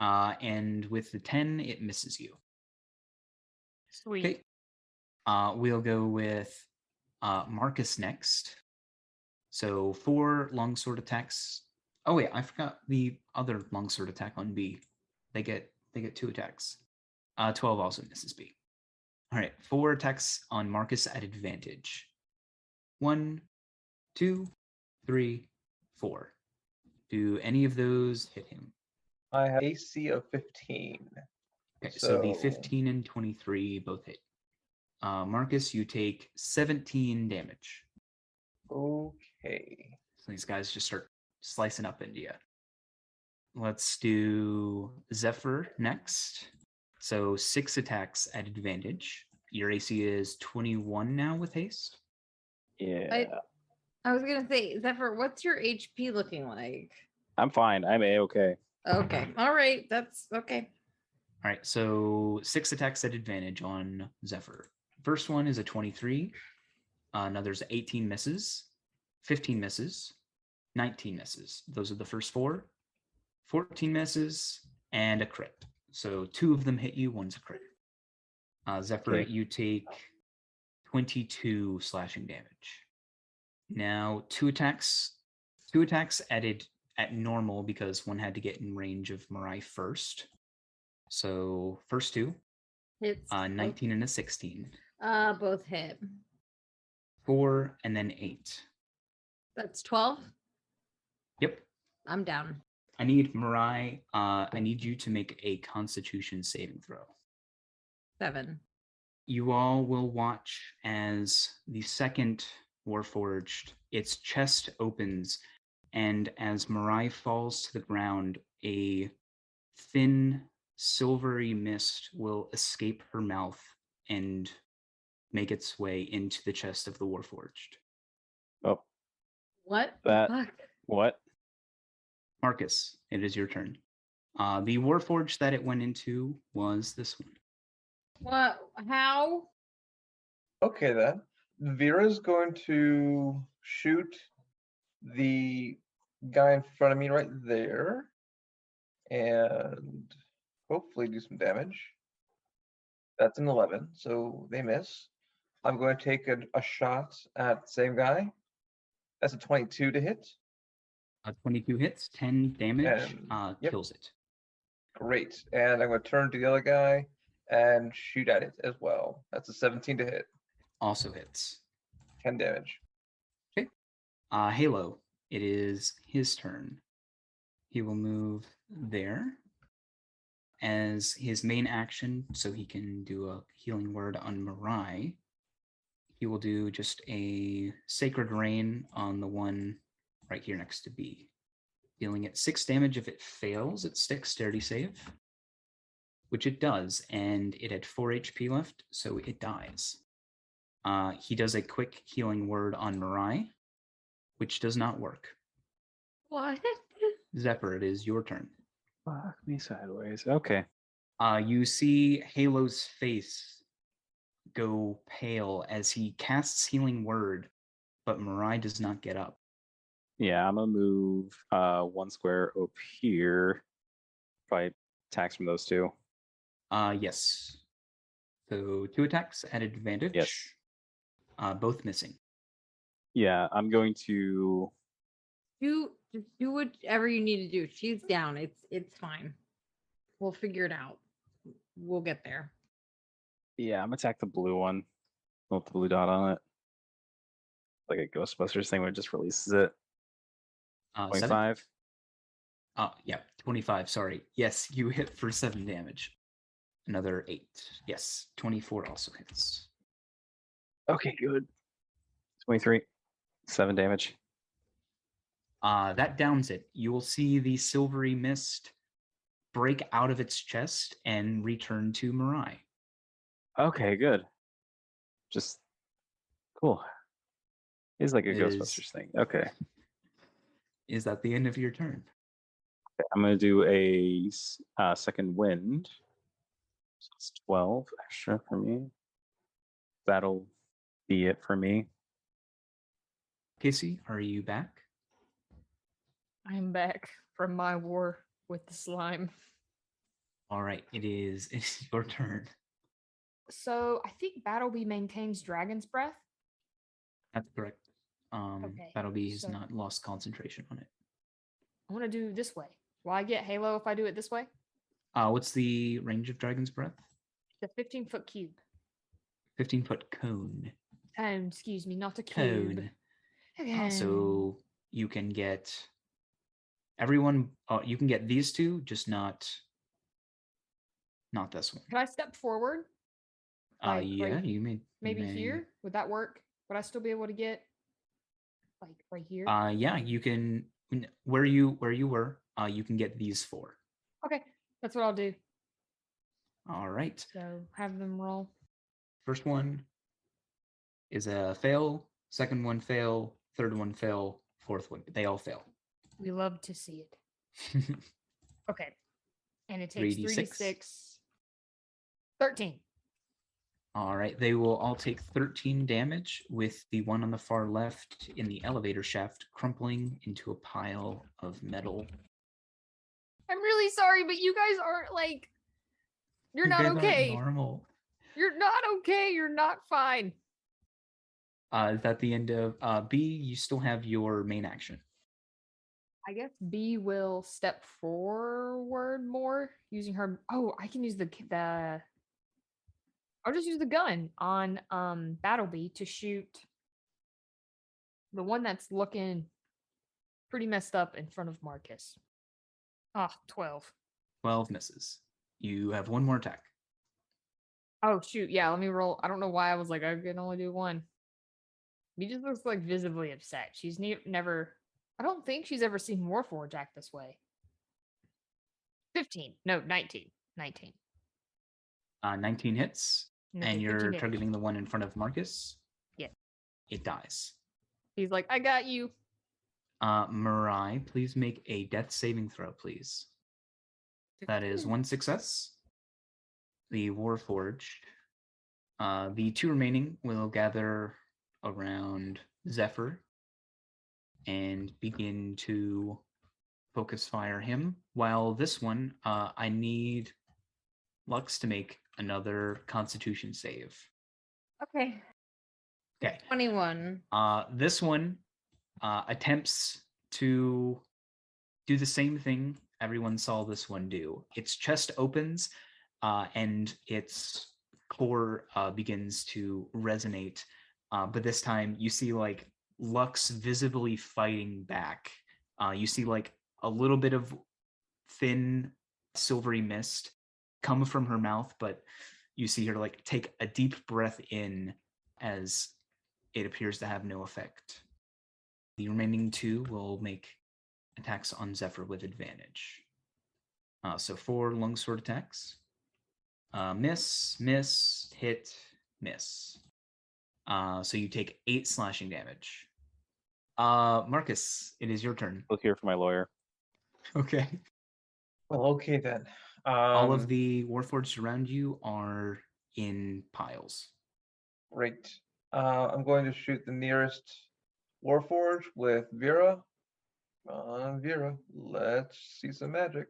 And with the 10, it misses you. Sweet. Okay. We'll go with Marcus next. So 4 longsword attacks. Oh wait, I forgot the other longsword attack on B. They get 2 attacks. 12 also misses B. All right, 4 attacks on Marcus at advantage. 1, 2, 3, 4. Do any of those hit him? I have AC of 15. Okay, so the 15 and 23 both hit. Marcus, you take 17 damage. Okay. So these guys just start slicing up into you. Let's do Zephyr next. So 6 attacks at advantage. Your AC is 21 now with haste. Yeah. I was gonna say, Zephyr, what's your HP looking like? I'm fine. I'm A-okay. Okay. All right. That's okay. All right, so 6 attacks at advantage on Zephyr. First one is a 23. Another's 18 misses, 15 misses, 19 misses. Those are the first 4. 14 misses, and a crit. So 2 of them hit you, one's a crit. Zephyr, Okay. you take 22 slashing damage. Now, 2 attacks added at normal because one had to get in range of Mirai first. So first 2, Hits. 19 and a 16. Both hit. 4 and then 8. That's 12. Yep. I'm down. I need Mirai. I need you to make a Constitution saving throw. 7. You all will watch as the second Warforged, its chest opens, and as Mirai falls to the ground, a thin, silvery mist will escape her mouth and make its way into the chest of the Warforged. Oh, What? That- The fuck? what? Marcus, it is your turn. The Warforged that it went into was this one. What? How? Okay then. Vera's going to shoot the guy in front of me right there and hopefully do some damage. That's an 11, so they miss. I'm going to take a shot at the same guy. That's a 22 to hit. 22 hits, 10 damage, Yep. kills it. Great. And I'm going to turn to the other guy and shoot at it as well. That's a 17 to hit. Also hits. 10 damage. Halo, it is his turn. He will move there as his main action, so he can do a healing word on Mirai. He will do just a Sacred Rain on the one right here next to B, dealing it 6 damage if it fails its dexterity save, which it does, and it had 4 HP left, so it dies. He does a quick healing word on Mirai, which does not work. What? Zephyr, it is your turn. Fuck me sideways. Okay. You see Halo's face go pale as he casts Healing Word, but Mirai does not get up. Yeah, I'm gonna move 1 square up here. Probably attacks from those two. Yes. So 2 attacks at advantage. Yes. Both missing. Yeah, I'm going to. Just do whatever you need to do. She's down. It's fine. We'll figure it out. We'll get there. Yeah, I'm gonna attack the blue one with the blue dot on it. Like a Ghostbusters thing where it just releases it. 7? 25. Yeah, 25, sorry. Yes, you hit for 7 damage. Another 8. Yes, 24 also hits. Okay, good. 23. 7 damage. That downs it. You will see the silvery mist break out of its chest and return to Mirai. Okay, good. Just cool. It's like a Is- Ghostbusters thing. Okay. Is that the end of your turn? I'm gonna do a second wind. So it's 12 extra for me. That'll be it for me. Casey, are you back? I'm back from my war with the slime. All right, it's your turn. So I think Battleby maintains Dragon's Breath. That's correct. Okay, Battleby has so- not lost concentration on it. I want to do this way. Will I get Halo if I do it this way? What's the range of Dragon's Breath? The 15-foot cube. 15-foot cone. Cone, excuse me, not a cube. Cone. Okay. So you can get everyone. You can get these two, just not this one. Can I step forward? Like, Yeah, right- you may. Maybe you may- here? Would that work? Would I still be able to get like right here? Yeah, you can. Where you were, you can get these 4. Okay, that's what I'll do. All right. So have them roll. First one is a fail. Second one fail. Third one fail. Fourth one, they all fail. We love to see it. Okay. And it takes 3d6. 3d6. 13. All right, they will all take 13 damage, with the one on the far left in the elevator shaft crumpling into a pile of metal. I'm really sorry, but you guys aren't like you're You not guys aren't okay. normal. You're not okay. You're not fine. Is that the end of B? You still have your main action. I guess B will step forward more using her. Oh, I can use the. I'll just use the gun on Battleby to shoot the one that's looking pretty messed up in front of Marcus. 12. 12 misses. You have one more attack. Oh shoot, yeah, let me roll. I don't know why I was like, I can only do one. He just looks like visibly upset. She's never, I don't think she's ever seen Warforged act this way. 15. No, 19. 19. 19 hits, Okay, and 15 you're damage. targeting the one in front of Marcus. Yeah. It dies. He's like, I got you. Mirai, please make a death saving throw, please. That is 1 success. The Warforged. The 2 remaining will gather around Zephyr and begin to focus fire him. While this one, I need Lux to make another Constitution save. Okay. Okay. 21. This one attempts to do the same thing everyone saw this one do. Its chest opens, and its core begins to resonate. But this time you see like Lux visibly fighting back. You see like a little bit of thin silvery mist come from her mouth, but you see her like take a deep breath in as it appears to have no effect. The remaining two will make attacks on Zephyr with advantage. So 4 longsword attacks. Miss, miss, hit, miss. So you take 8 slashing damage. Marcus, it is your turn. Look here for my lawyer. Okay. Well, okay then. All of the Warforged around you are in piles. Great. I'm going to shoot the nearest Warforged with Vera. Vera, let's see some magic.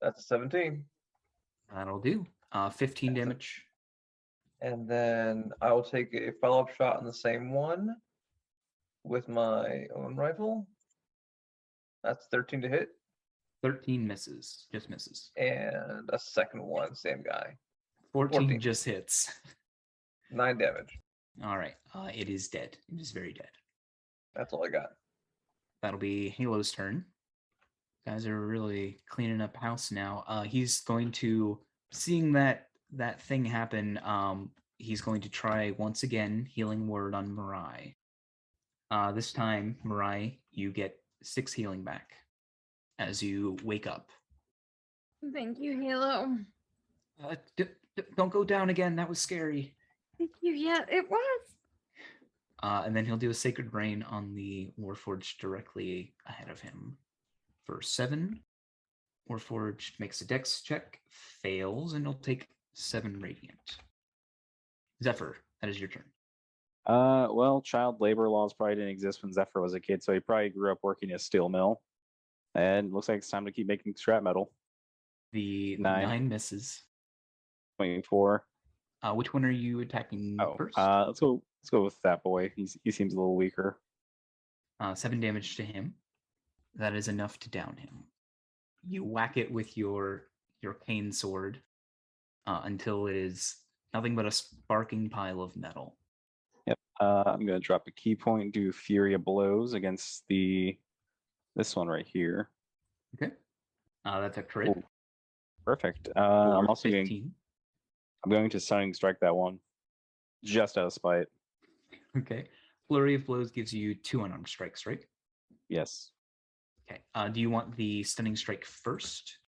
That's a 17. That'll do. 15 damage. And then I will take a follow-up shot on the same one with my own rifle. That's 13 to hit. 13 misses. Just misses. And a second one, same guy. 14 just hits. 9 damage. All right. It is dead. It is very dead. That's all I got. That'll be Halo's turn. Guys are really cleaning up house now. He's going to, seeing that thing happen, he's going to try once again healing word on Mirai. This time, Mirai, you get 6 healing back as you wake up. Thank you, Halo. Don't go down again. That was scary. Thank you. Yeah, it was. And then he'll do a Sacred Brain on the Warforged directly ahead of him. For 7, Warforged makes a dex check, fails, and he'll take 7 radiant. Zephyr, that is your turn. Well, child labor laws probably didn't exist when Zephyr was a kid, so he probably grew up working at a steel mill. And looks like it's time to keep making scrap metal. The 9. 9 misses. 24. Which one are you attacking first? Let's go with that boy. He seems a little weaker. 7 damage to him. That is enough to down him. You whack it with your cane sword until it is nothing but a sparking pile of metal. Yep. I'm gonna drop a key point and do Fury of Blows against this one right here. Okay. That's a crit. Ooh, perfect. I'm also 15. I'm going to Stunning Strike that one, just out of spite. Okay. Flurry of Blows gives you 2 unarmed strikes, right? Yes. Okay. Do you want the Stunning Strike first?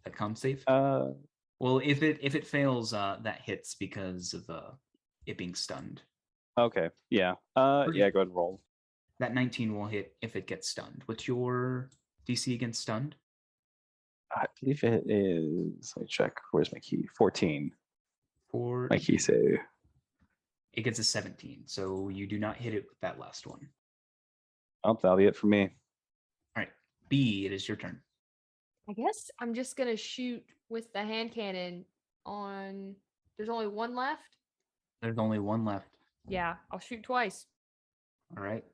That con save? Well, if it fails, that hits because of it being stunned. Okay. Yeah. Yeah. Go ahead and roll. That 19 will hit if it gets stunned. What's your DC against stunned? I believe it is. Let me check. Where's my key? 14. My key save. It gets a 17, so you do not hit it with that last one. Oh, that'll be it for me. All right. B, it is your turn. I guess I'm just gonna shoot with the hand cannon on. There's only one left. There's only one left. Yeah, I'll shoot twice. All right.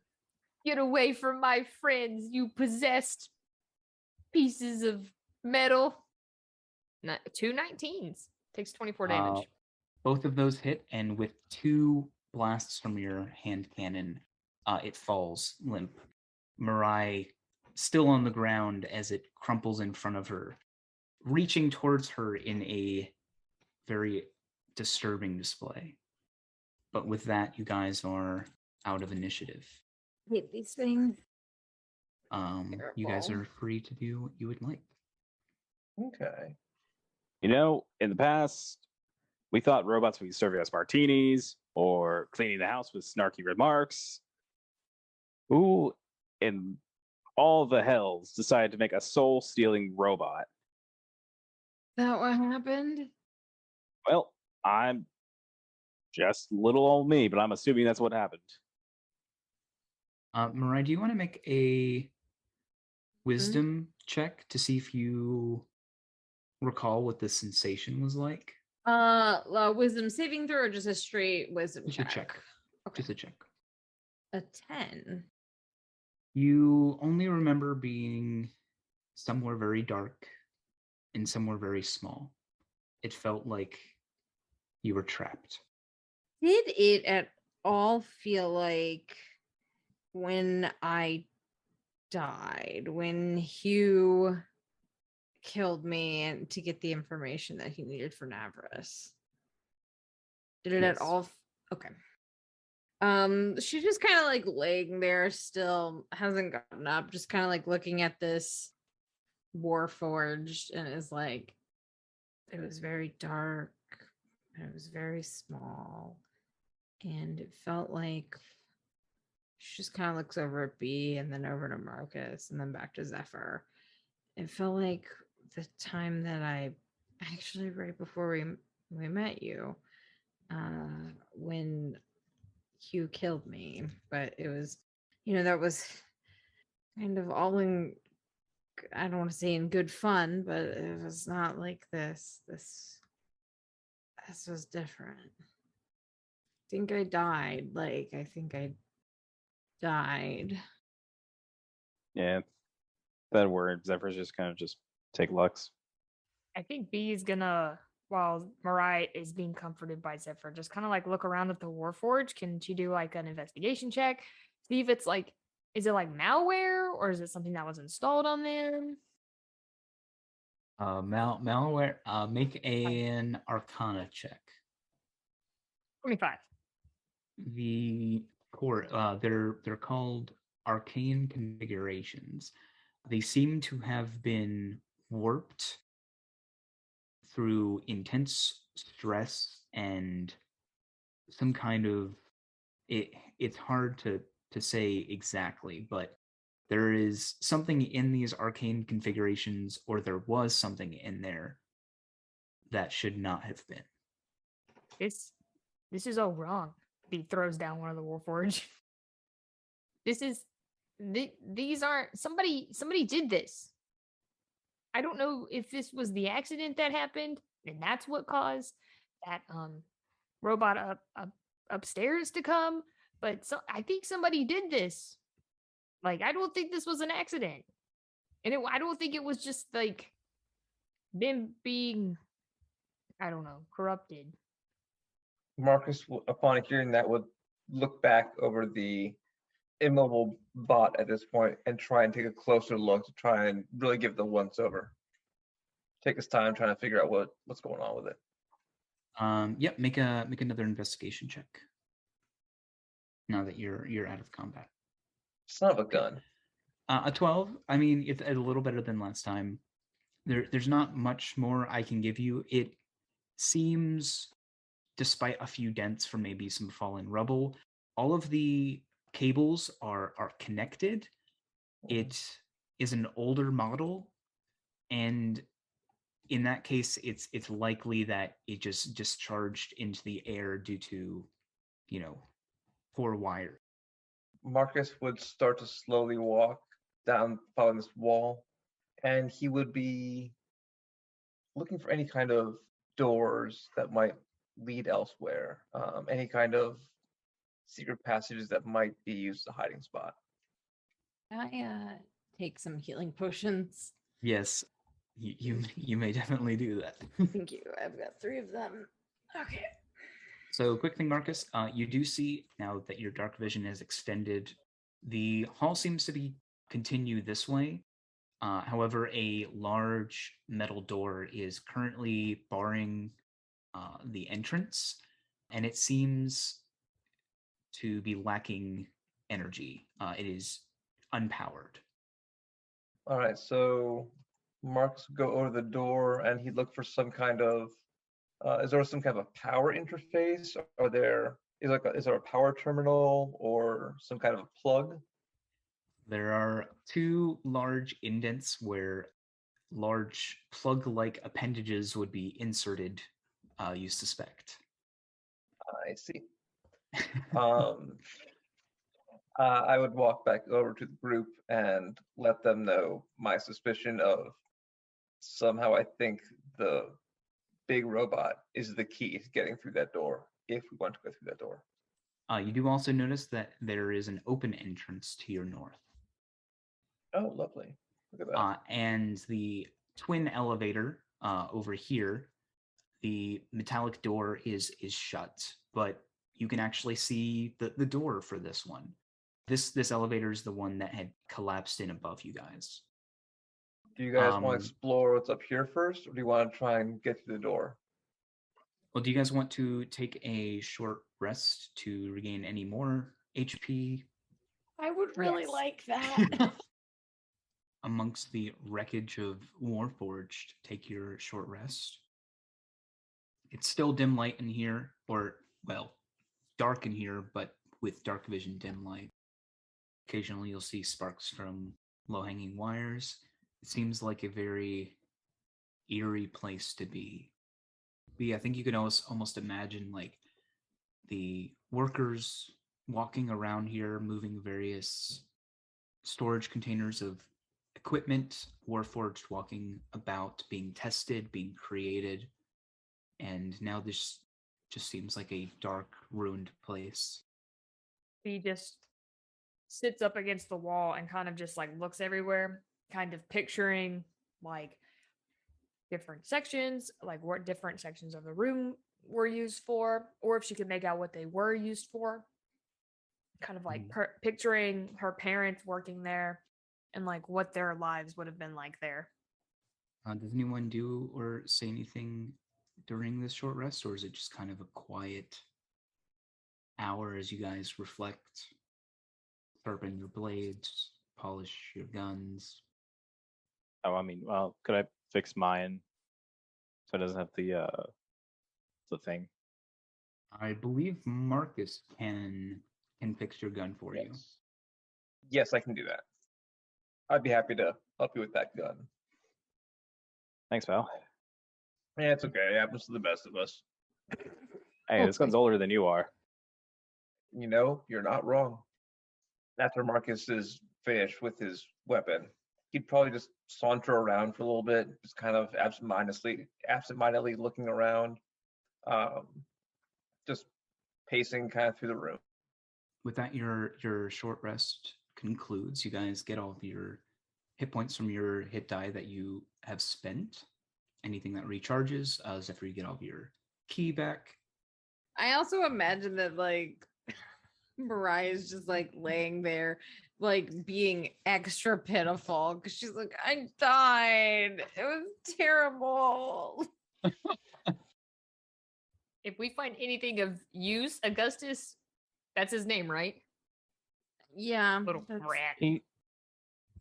Get away from my friends, you possessed pieces of metal. 2 19s. Takes 24 damage. Both of those hit, and with 2 blasts from your hand cannon, it falls limp. Mirai still on the ground as it crumples in front of her, reaching towards her in a very disturbing display. But with that, you guys are out of initiative. Hate these things. You guys are free to do what you would like. Okay. You know, in the past, we thought robots would be serving us martinis or cleaning the house with snarky remarks. Who in all the hells decided to make a soul-stealing robot? That what happened? Well, I'm just little old me, but I'm assuming that's what happened. Mirai, do you want to make a wisdom check to see if you recall what the sensation was like? Wisdom saving throw or just a straight wisdom Just check? a check. Okay. Just a check. A 10. You only remember being somewhere very dark and somewhere very small. it felt like you were trapped. Did it at all feel like when I died, when Hugh killed me and to get the information that he needed for Navras? Did it at Yes. all? Okay. She's just kind of like laying there, still hasn't gotten up, just kind of like looking at this Warforged, and is like, it was very dark, and it was very small, and it felt like she just kind of looks over at B and then over to Marcus and then back to Zephyr. It felt like the time that I actually right before we met you, when Hugh killed me, but it was, that was kind of all in, I don't want to say in good fun, but it was not like this. This was different. I think I died. Like, I think I died. Yeah, that word. Zephyr's just kind of just take Lux. I think B is gonna, while Mariah is being comforted by Zephyr, just kind of like look around at the Warforge. Can she do like an investigation check? See if it's like, is it like malware or is it something that was installed on them? Malware. Make an Arcana check. 25. The core. They're called arcane configurations. They seem to have been warped through intense stress and some kind of it's hard to say exactly, but there is something in these arcane configurations, or there was something in there that should not have been. This is all wrong. B throws down one of the Warforged. These aren't, somebody did this. I don't know if this was the accident that happened and that's what caused that robot upstairs to come, but I think somebody did this. Like, I don't think this was an accident. And I don't think it was just like them being, I don't know, corrupted. Marcus, upon hearing that, would look back over the immobile bot at this point and try and take a closer look to try and really give the once over. Take his time trying to figure out what's going on with it. Yep. Make another investigation check. Now that you're out of combat. Son of a gun. A 12. I mean, it's a little better than last time. There's not much more I can give you. It seems, despite a few dents from maybe some fallen rubble, all of the cables are connected. It is an older model, and in that case, it's likely that it just discharged into the air due to, poor wire. Marcus would start to slowly walk down following this wall, and he would be looking for any kind of doors that might lead elsewhere, any kind of secret passages that might be used as a hiding spot. I take some healing potions. Yes, you may definitely do that. Thank you. I've got 3 of them. Okay. So, quick thing, Marcus, you do see now that your dark vision is extended, the hall seems to continue this way. However, a large metal door is currently barring the entrance, and it seems to be lacking energy. It is unpowered. All right, so Marcus would go over the door and he'd look for some kind of is there some kind of a power interface? Is there a power terminal or some kind of a plug? There are 2 large indents where large plug-like appendages would be inserted, you suspect. I see. I would walk back over to the group and let them know my suspicion of somehow I think the big robot is the key to getting through that door if we want to go through that door. You do also notice that there is an open entrance to your north. Oh, lovely. Look at that. And the twin elevator over here, The metallic door is shut, but you can actually see the door for this one. This elevator is the one that had collapsed in above you guys. Do you guys want to explore what's up here first, or do you want to try and get to the door? Well, do you guys want to take a short rest to regain any more HP? I would really Yes. like that. Amongst the wreckage of Warforged, take your short rest. It's still dim light in here, or, well, dark in here, but with dark vision dim light. Occasionally you'll see sparks from low-hanging wires. It seems like a very eerie place to be. But yeah, I think you can almost imagine like the workers walking around here, moving various storage containers of equipment, Warforged walking about, being tested, being created, and now this just seems like a dark, ruined place. He just sits up against the wall and kind of just like looks everywhere, kind of picturing like different sections, like what different sections of the room were used for, or if she could make out what they were used for. Kind of like picturing her parents working there and like what their lives would have been like there. Does anyone do or say anything during this short rest, or is it just kind of a quiet hour as you guys reflect, sharpen your blades, polish your guns? Oh, I mean, well, could I fix mine so it doesn't have the thing? I believe Marcus can fix your gun for you. Yes, I can do that. I'd be happy to help you with that gun. Thanks, pal. Yeah, it's okay. It happens to the best of us. Hey, this gun's older than you are. You know, you're not wrong. After Marcus is finished with his weapon, he'd probably just saunter around for a little bit, just kind of absentmindedly looking around, just pacing kind of through the room. With that, your short rest concludes. You guys get all of your hit points from your hit die that you have spent. Anything that recharges, Zephyr, you get all of your key back. I also imagine that like Mariah's just like laying there, like being extra pitiful because she's like, I died. It was terrible. If we find anything of use, Augustus, that's his name, right? Yeah. Little that's- rat.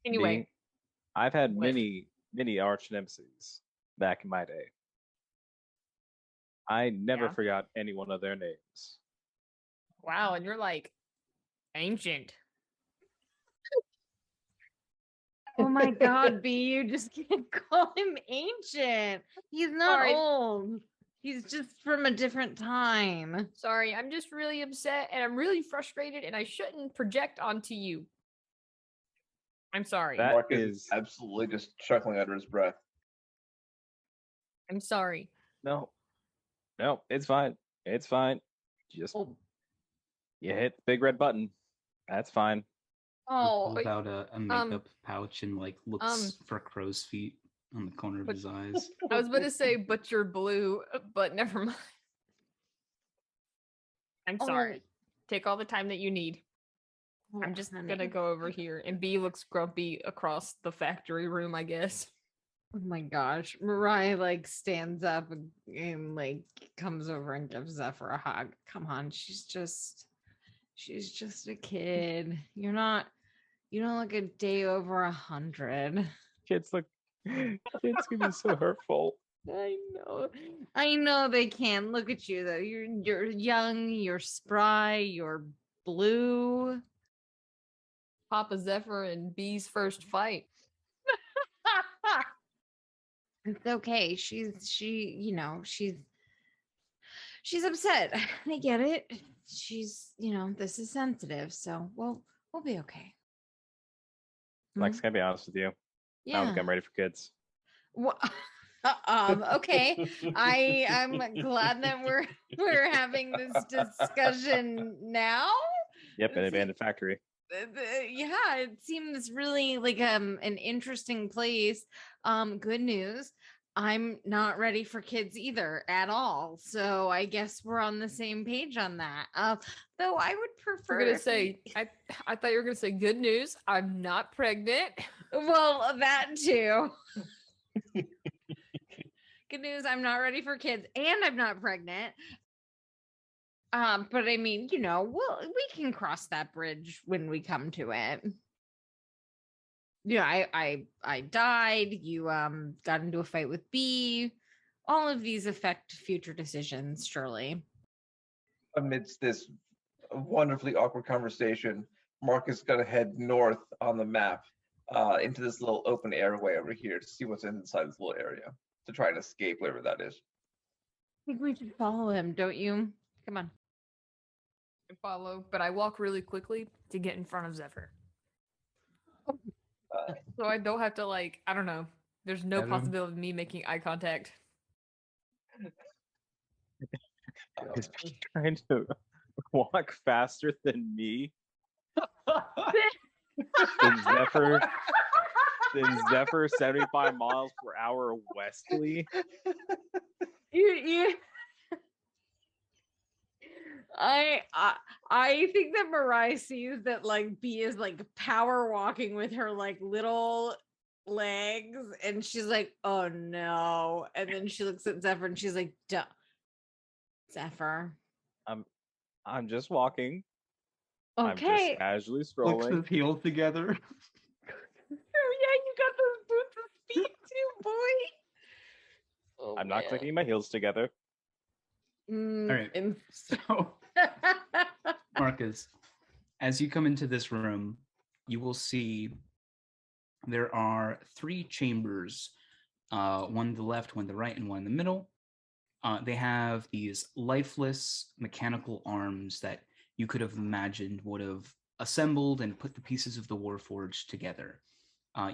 Anyway, I've had What? many arch nemesis back in my day. I never Yeah. forgot any one of their names. wow, and you're like ancient. Oh my God, B, you just can't call him ancient. He's not Sorry. old. He's just from a different time. Sorry, I'm just really upset and I'm really frustrated and I shouldn't project onto you. I'm sorry. That Marcus is absolutely just chuckling under his breath. I'm sorry. no, it's fine. It's fine. Just Oh, you hit the big red button. That's fine. Pulls out a makeup pouch and like looks um, for crow's feet on the corner of but- his eyes. I was about to say, but you're blue, but never mind. I'm sorry. Take all the time that you need. I'm just gonna go over here. And B looks grumpy across the factory room, I guess. Oh my gosh. Mariah like stands up and like comes over and gives Zephyr a hug. Come on, she's just a kid. You don't look a day over 100. Kids can be so hurtful. I know they can. Look at you though. You're young, you're spry, you're blue. Papa Zephyr and B's first fight. It's okay. She's upset. I get it. She's, this is sensitive, so we'll be okay. Lex, can I be honest with you? I don't think I'm ready for kids. Well, okay. I'm glad that we're having this discussion now. Yep, an abandoned factory. Yeah, it seems really like an interesting place. Good news. I'm not ready for kids either at all. So I guess we're on the same page on that. Though I would prefer. We're gonna if say we- I thought you were gonna say good news. I'm not pregnant. well, that too. Good news, I'm not ready for kids and I'm not pregnant. But I mean, we can cross that bridge when we come to it. I died, you got into a fight with B. All of these affect future decisions, surely. Amidst this wonderfully awkward conversation, Mark is going to head north on the map into this little open airway over here to see what's inside this little area to try and escape whatever that is. I think we should follow him, don't you? Come on. I follow, but I walk really quickly to get in front of Zephyr. So I don't have to I don't know. There's no Adam? possibility of me making eye contact. Is he trying to walk faster than me? Then Zephyr 75 miles per hour westly. You I think that Mariah sees that B is power walking with her little legs, and she's like, oh no. And then she looks at Zephyr and she's like, duh. Zephyr. I'm just walking. I'm Okay. just casually Looks strolling. with heels together. Oh yeah, you got those boots of speed too, boy. Oh, I'm not man. clicking my heels together. All right. So, Marcus, as you come into this room, you will see there are 3 chambers, one to the left, one to the right, and one in the middle. They have these lifeless mechanical arms that you could have imagined would have assembled and put the pieces of the Warforged together.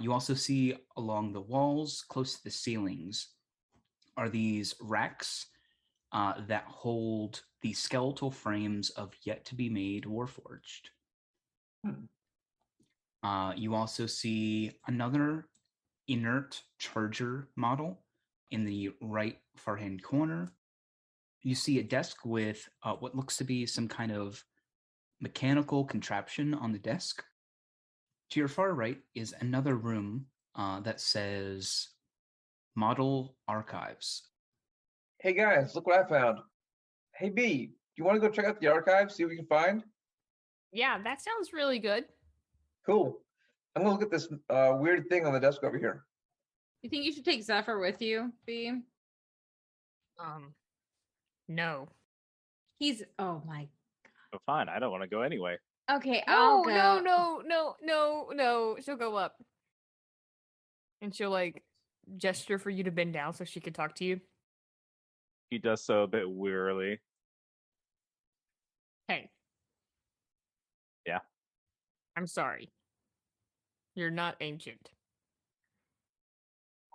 You also see along the walls, close to the ceilings, are these racks that hold the skeletal frames of yet-to-be-made Warforged. You also see another inert charger model in the right far-hand corner. You see a desk with what looks to be some kind of mechanical contraption on the desk. To your far right is another room that says Model Archives. Hey guys, look what I found. Hey B, do you want to go check out the archives, see what we can find? Yeah, that sounds really good. Cool. I'm gonna look at this weird thing on the desk over here. You think you should take Zephyr with you, B? No. He's oh my. Oh, fine. I don't want to go anyway. Okay, I'll go. No. She'll go up. And she'll gesture for you to bend down so she can talk to you. He does so a bit wearily. Hey. Yeah. I'm sorry. You're not ancient.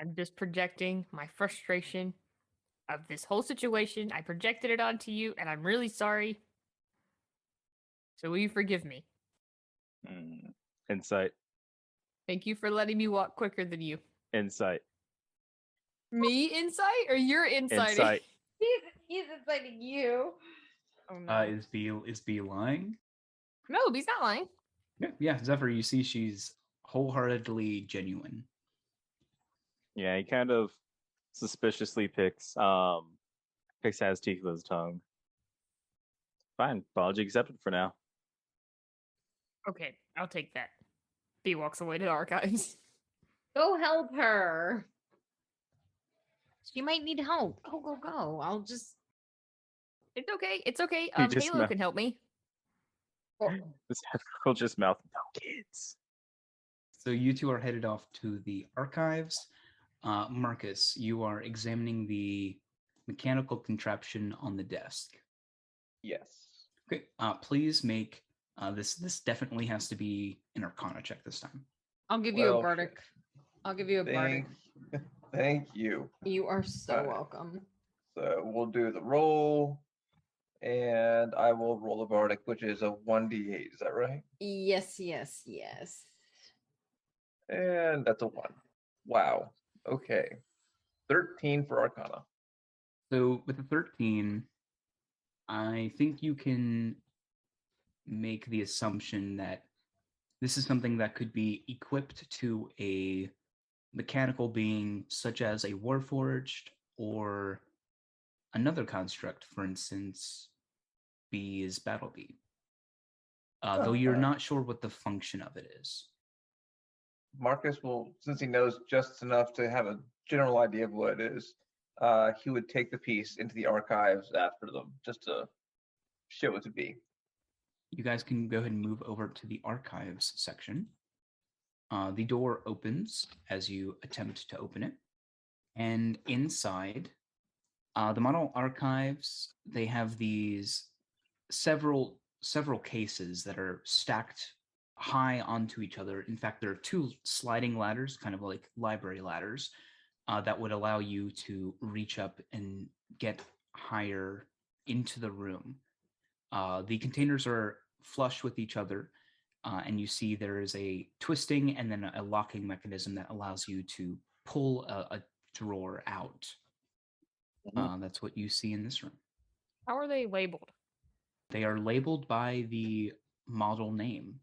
I'm just projecting my frustration of this whole situation. I projected it onto you, and I'm really sorry. So will you forgive me? Insight. Thank you for letting me walk quicker than you. Insight. Me insight or your insight? Insight. He's inciting you. Oh no. Is B lying? No, he's not lying. Yeah, Zephyr, you see she's wholeheartedly genuine. Yeah, he kind of suspiciously picks has teeth with his tongue. Fine, apology accepted for now. Okay, I'll take that. B walks away to the archives. Go help her. She might need help. Go. I'll just. It's okay. It's okay. He just Halo can help me. This will just mouth no kids. So you two are headed off to the archives. Marcus, you are examining the mechanical contraption on the desk. Yes. Okay, please make this definitely has to be an Arcana check this time. I'll give you a Well, bardic. I'll give you a bardic. Thank you. You are so Alright. welcome. So we'll do the roll, and I will roll the bardic, which is a 1d8. Is that right? Yes. And that's a 1. Wow. Okay. 13 for Arcana. So with the 13, I think you can make the assumption that this is something that could be equipped to a mechanical being such as a Warforged or another construct, for instance, B is Battle Bee. Though you're not sure what the function of it is. Marcus will, since he knows just enough to have a general idea of what it is, he would take the piece into the archives after them, just to show it to be. You guys can go ahead and move over to the archives section. The door opens as you attempt to open it. And inside, the model archives, they have these several cases that are stacked high onto each other. In fact, there are two sliding ladders, kind of like library ladders, that would allow you to reach up and get higher into the room. The containers are flush with each other, and you see there is a twisting and then a locking mechanism that allows you to pull a drawer out. That's what you see in this room. How are they labeled? They are labeled by the model name.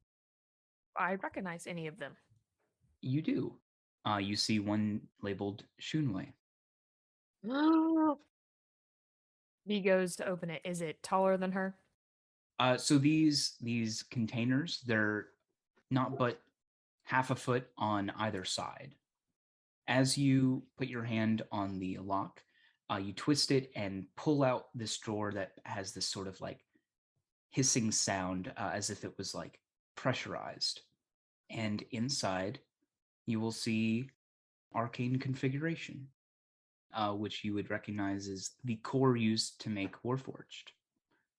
I recognize any of them. You do. You see one labeled Shunwei. He goes to open it. Is it taller than her? So these containers, they're not but half a foot on either side. As you put your hand on the lock, you twist it and pull out this drawer that has this sort of like hissing sound, as if it was like pressurized. And inside, you will see arcane configuration, which you would recognize as the core used to make Warforged.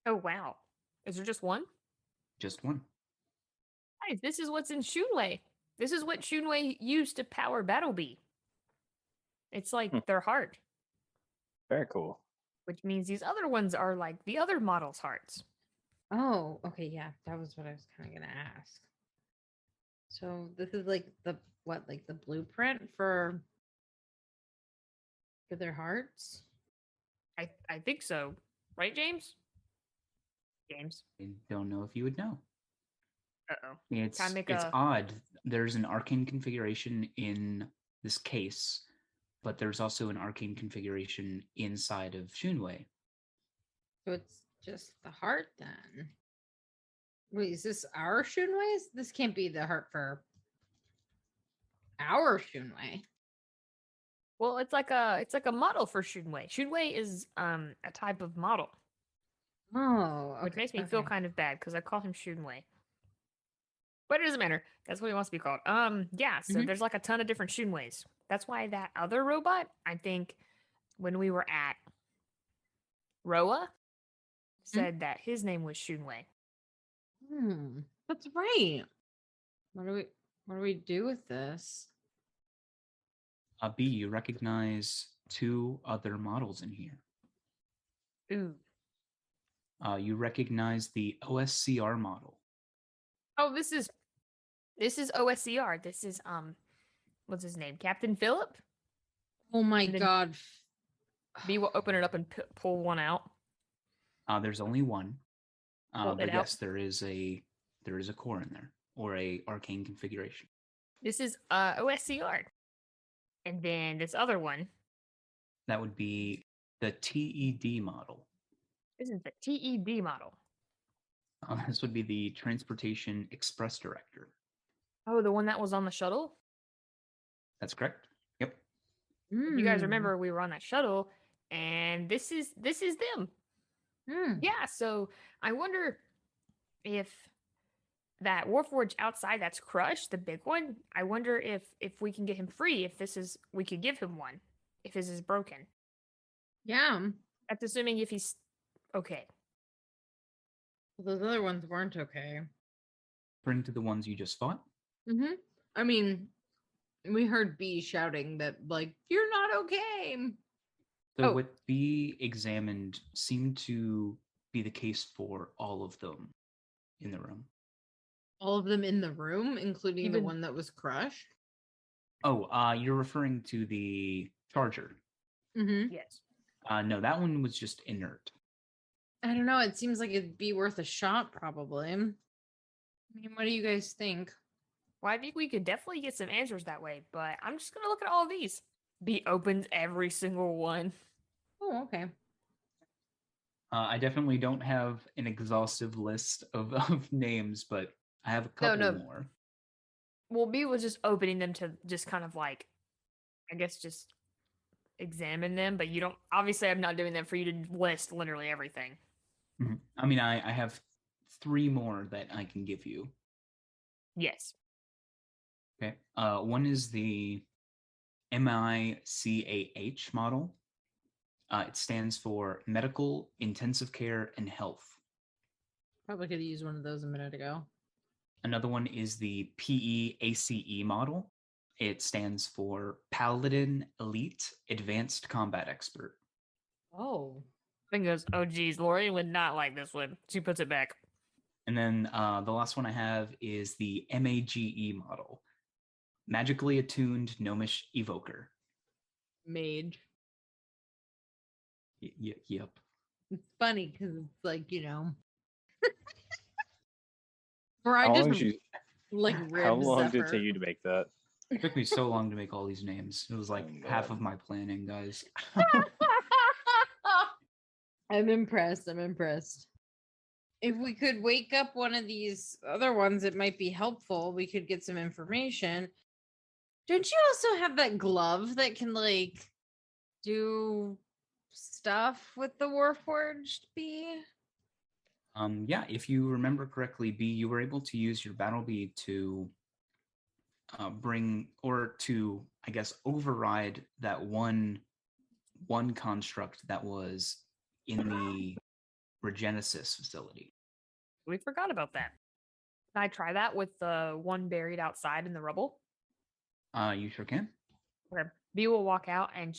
Oh, wow. Is there just one? Just one. Guys, this is what's in Shunwei. This is what Shunwei used to power Battle Bee. It's like their heart, Very cool. which means these other ones are like the other model's hearts. Oh, okay, yeah, that was what I was kind of gonna ask. So this is like the like the blueprint for their hearts? I think so. Right, James? James. I don't know if you would know. Uh-oh. It's odd. There's an arcane configuration in this case, but there's also an arcane configuration inside of Shunwei. So it's just the heart then. Wait, is this our Shunwei's? This can't be the heart for our Shunwei. Well, it's like a model for Shunwei. Shunwei is a type of model. Oh, okay, which makes me feel kind of bad because I call him Shunwei. But it doesn't matter. That's what he wants to be called. Yeah, so there's like a ton of different Shunweis. That's why that other robot, I think, when we were at Roa, said that his name was Shunwei. That's right. What do we do with this? B, you recognize two other models in here. Ooh. You recognize the OSCR model. Oh, this is OSCR. This is what's his name? Captain Phillip? Oh my god. B will open it up and pull one out. There's only one. But yes, out. there is a core in there, or a arcane configuration. This is OSCR. And then this other one. That would be the TED model. This is the TED model. This would be the Transportation Express Director. Oh, the one that was on the shuttle? That's correct. Yep. You guys remember we were on that shuttle, and this is them. Yeah, so I wonder if that Warforged outside that's crushed, the big one, I wonder if we can get him free, we could give him one, if his is broken. Yeah. That's assuming if he's okay. Well, those other ones weren't okay. Referring to the ones you just fought? I mean, we heard B shouting that, like, you're not okay. So what B examined seemed to be the case for all of them in the room. All of them in the room, including the one that was crushed? Oh, you're referring to the charger. Mm-hmm. Yes. No, that one was just inert. I don't know. It seems like it'd be worth a shot, probably. I mean, what do you guys think? Well, I think we could definitely get some answers that way, but I'm just gonna look at all of these. Be open to every single one. Oh, okay. I definitely don't have an exhaustive list of names, but I have a couple No. more. Well, B was just opening them to just kind of like, I guess, just examine them. But you don't. Obviously, I'm not doing that for you to list literally everything. Mhm. I mean, I have 3 more that I can give you. Yes. Okay. One is the MICAH model. It stands for Medical Intensive Care and Health. Probably could have used one of those a minute ago. Another one is the PEACE model. It stands for Paladin Elite Advanced Combat Expert. Oh. Thing goes, oh geez, Lori would not like this one. She puts it back. And then the last one I have is the MAGE model, Magically Attuned Gnomish Evoker. Mage. Yep. It's funny because it's like, or I How just long did you? like How rib long did it Zephyr. take you to make that? It took me so long to make all these names. It was like Oh, half man. of my planning, guys. I'm impressed. If we could wake up one of these other ones, it might be helpful. We could get some information. Don't you also have that glove that can like do stuff with the Warforged bee? Yeah, if you remember correctly, B, you were able to use your battle bead to bring or to, I guess, override that one construct that was in the Regenesis facility. We forgot about that. Can I try that with the one buried outside in the rubble? You sure can. Okay. B will walk out and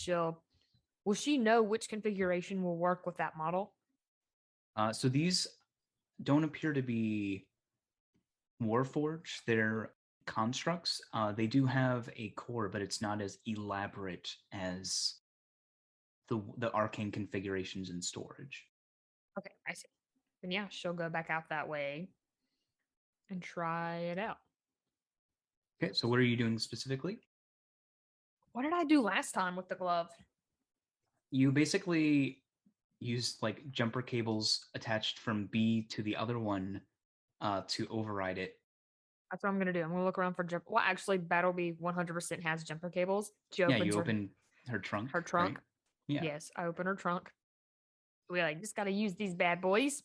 will she know which configuration will work with that model? So these don't appear to be Warforged. They're constructs. They do have a core, but it's not as elaborate as the arcane configurations in storage. Okay, I see. Then yeah, she'll go back out that way and try it out. Okay, so what are you doing specifically? What did I do last time with the glove? You basically use like jumper cables attached from B to the other one to override it. That's what I'm gonna do. I'm gonna look around for jumper. Well, actually, Battlebee 100% has jumper cables. She Yeah, opens you open her trunk. her trunk. Right? Yeah. Yes, I open her trunk. We like just gotta use these bad boys.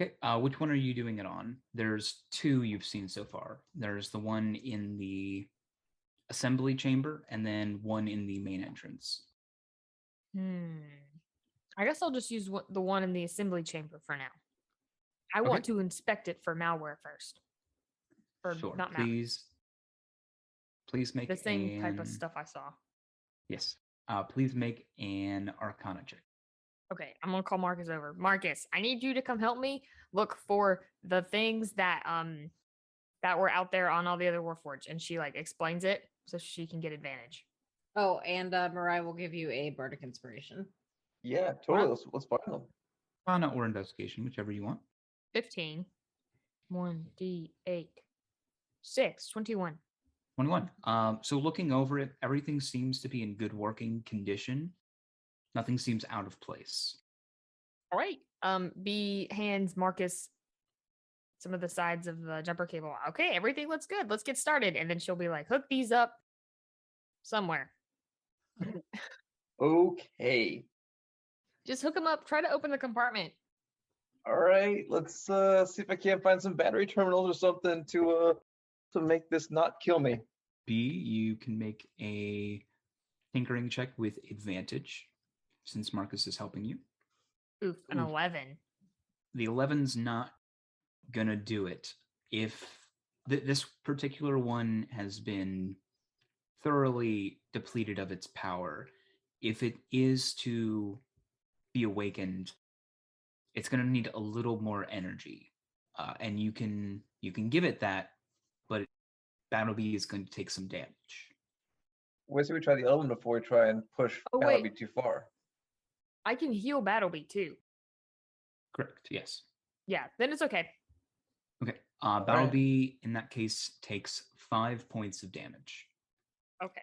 Okay. Which one are you doing it on? There's 2 you've seen so far. There's the one in the assembly chamber, and then one in the main entrance. I guess I'll just use the one in the assembly chamber for now. I want to inspect it for malware first. Or Sure. not malware. Please make The same type of stuff I saw. Yes. Please make an Arcana check. Okay, I'm gonna call Marcus over. Marcus, I need you to come help me look for the things that that were out there on all the other Warforged, and she like explains it so she can get advantage. Oh, and Mariah will give you a bardic inspiration. Yeah, totally. Let's find them. Arcana or investigation, whichever you want. 15. 1d8. 6. 21. 21. So looking over it, everything seems to be in good working condition. Nothing seems out of place. All right. B hands Marcus some of the sides of the jumper cable. Okay, everything looks good. Let's get started. And then she'll be like, hook these up somewhere. Okay. Just hook them up. Try to open the compartment. All right. Let's see if I can't find some battery terminals or something to make this not kill me. B, you can make a tinkering check with advantage since Marcus is helping you. Oof, an 11. The 11's not gonna do it. If this particular one has been thoroughly depleted of its power, if it is to be awakened, it's going to need a little more energy, and you can give it that, but Battlebee is going to take some damage. Wait till we try the other one before we try and push Oh, wait. Battleby too far. I can heal Battleby too. Correct. Yes. Yeah, then it's okay. Okay. right. Battleby in that case takes 5 points of damage. Okay.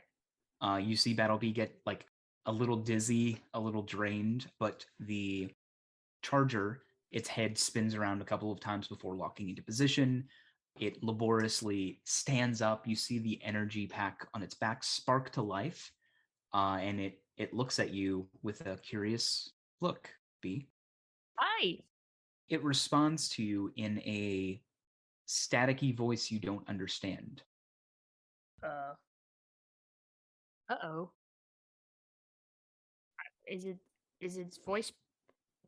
You see Battleby get like a little dizzy, a little drained, but the charger, its head spins around a couple of times before locking into position. It laboriously stands up. You see the energy pack on its back spark to life, and it looks at you with a curious look. B. Hi. It responds to you in a staticky voice you don't understand. Uh-oh. Is its voice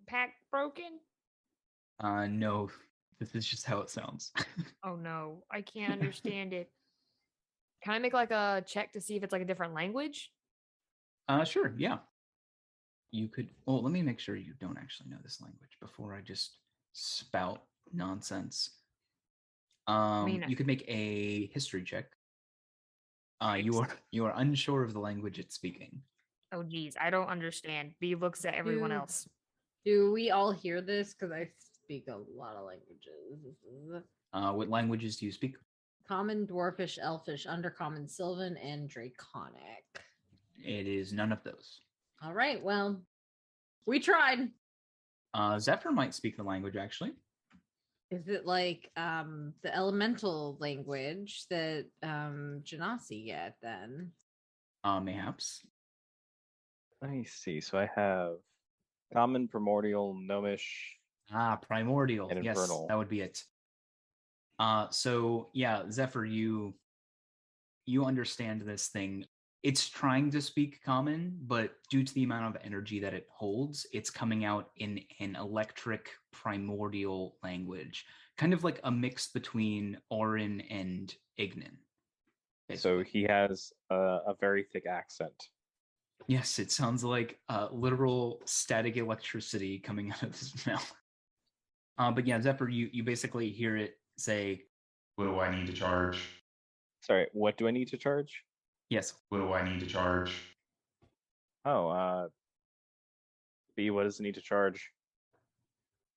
pack broken? No, this is just how it sounds. Oh no, I can't understand it. Can I make like a check to see if it's like a different language? Sure, yeah. You could. Well, let me make sure you don't actually know this language before I just spout nonsense. mean, You could make a history check. You are unsure of the language it's speaking. Oh geez, I don't understand. B looks at everyone Dude. else. Do we all hear this? Because I speak a lot of languages. What languages do you speak? Common, Dwarfish, Elfish, Undercommon, Sylvan, and Draconic. It is none of those. All right, well, we tried. Zephyr might speak the language, actually. Is it like the elemental language that Genasi get then? Mayhaps. Let me see. So I have common, primordial, gnomish. Primordial. And yes, infernal. that would be it. So yeah, Zephyr, you understand this thing. It's trying to speak common, but due to the amount of energy that it holds, it's coming out in an electric primordial language, kind of like a mix between Orin and Ignan. So he has a very thick accent. Yes, it sounds like literal static electricity coming out of his mouth. But yeah, Zephyr, you basically hear it say, "What do I need to charge?" Sorry, what do I need to charge? Yes. "What do I need to charge?" Oh, B, what does it need to charge?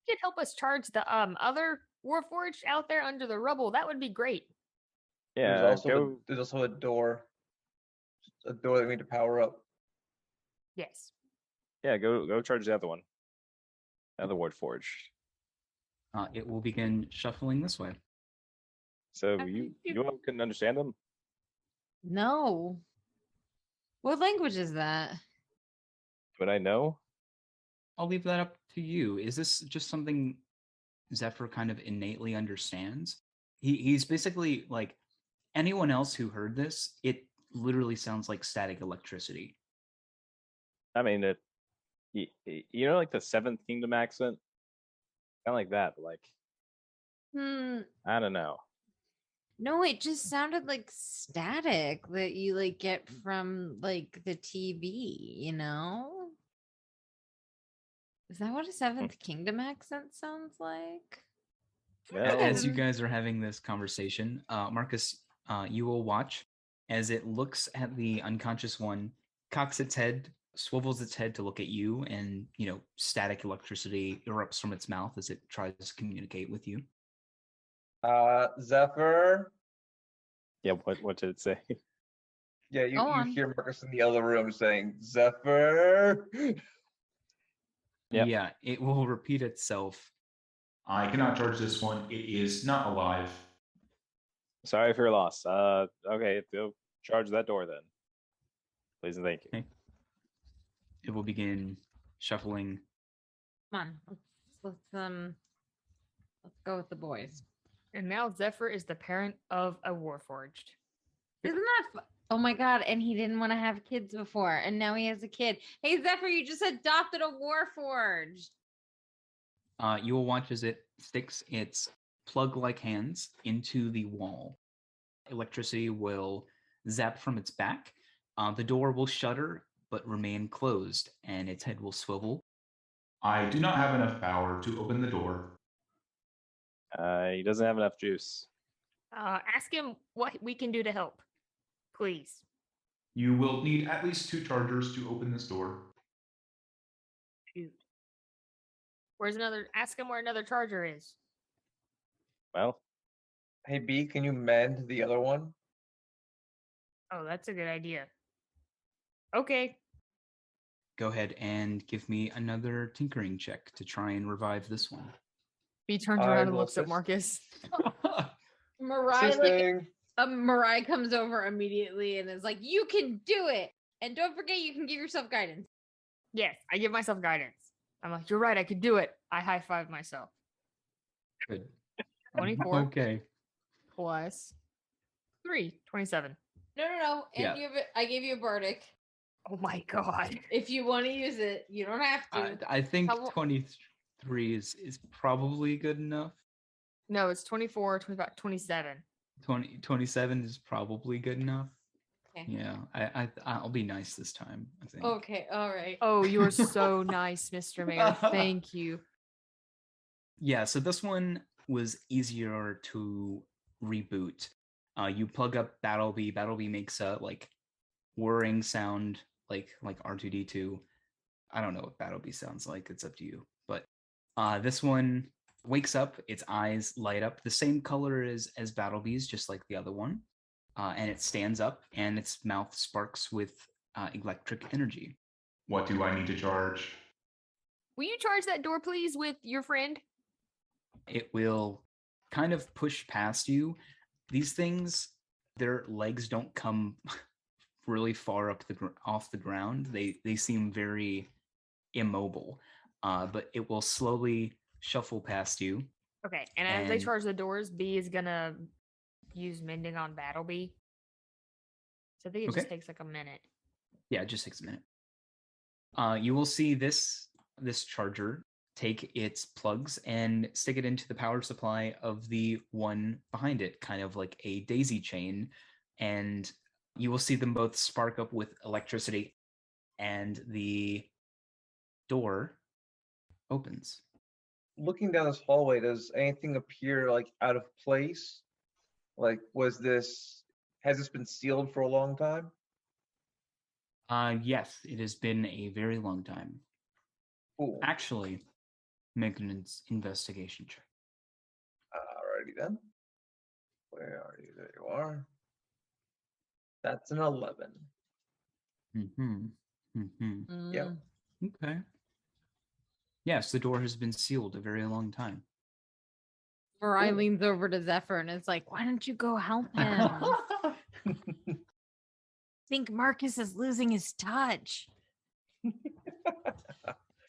You could help us charge the other Warforged out there under the rubble. That would be great. Yeah, There's also a door that we need to power up. Yes. Yeah, go charge the other one. The other Warforged. It will begin shuffling this way. So you all couldn't understand them? No. What language is that? Would I know? I'll leave that up to you. Is this just something Zephyr kind of innately understands? He's basically like anyone else who heard this, it literally sounds like static electricity. I mean, you know, like the Seventh Kingdom accent? Kind of like that, but like, I don't know. No, it just sounded like static that you like get from like the TV, you know? Is that what a Seventh Kingdom accent sounds like? As you guys are having this conversation, Marcus, you will watch as it looks at the unconscious one, cocks its head, swivels its head to look at you, and static electricity erupts from its mouth as it tries to communicate with you. Zephyr. Yeah, what did it say? Yeah, you hear Marcus in the other room saying, Zephyr. Yep. Yeah, it will repeat itself. "I cannot charge this one. It is not alive." Sorry for your loss. Okay, go charge that door then. Please and thank you. Okay. It will begin shuffling. Come on, let's go with the boys. And now Zephyr is the parent of a Warforged. Isn't that oh my god, and he didn't want to have kids before, and now he has a kid. Hey Zephyr, you just adopted a Warforged. You will watch as it sticks its plug-like hands into the wall. Electricity will zap from its back. The door will shudder but remain closed, and its head will swivel. "I do not have enough power to open the door." He doesn't have enough juice. Ask him what we can do to help, please. You will need at least 2 chargers to open this door. Shoot. Where's another? Ask him where another charger is. Well, Hey B, can you mend the other one? Oh, that's a good idea. Okay. Go ahead and give me another tinkering check to try and revive this one. He turns I around and will looks at assist. Marcus. Mariah, Assisting. Mariah comes over immediately and is like, "You can do it, and don't forget you can give yourself guidance." Yes, I give myself guidance. I'm like, you're right, I could do it. I high five myself. Good. 24 Okay. plus 3, 27. No, and Yeah. you have I gave you a bardic. Oh my god. If you want to use it, you don't have to. I think How- 23 is probably good enough. No, it's 24, 25, 27. 27 is probably good enough. Okay. Yeah, I'll be nice this time, I think. Okay, all right. Oh, you're so nice, Mr. Mayor. Thank you. Yeah, so this one was easier to reboot. You plug up Battlebee. Battlebee makes a like whirring sound like R2D2. I don't know what Battlebee sounds like. It's up to you. But this one wakes up, its eyes light up the same color as Battlebee's, just like the other one. And it stands up and its mouth sparks with electric energy. What do I need to charge? Will you charge that door, please, with your friend? It will kind of push past you. These things, their legs don't come really far up off the ground. They seem very immobile, but it will slowly shuffle past you. Okay, and as they And- charge the doors, B is gonna use mending on Battlebee. So I think it just Okay. takes like a minute. Yeah, it just takes a minute. You will see this charger take its plugs and stick it into the power supply of the one behind it, kind of like a daisy chain, and you will see them both spark up with electricity, and the door opens. Looking down this hallway, does anything appear like out of place? Like, has this been sealed for a long time? Yes, it has been a very long time. Cool. Actually, make an investigation check. Alrighty then. Where are you? There you are. That's an 11. Yep. Okay. Yes, the door has been sealed a very long time. Mariah Cool. leans over to Zephyr and is like, "Why don't you go help him?" Think Marcus is losing his touch.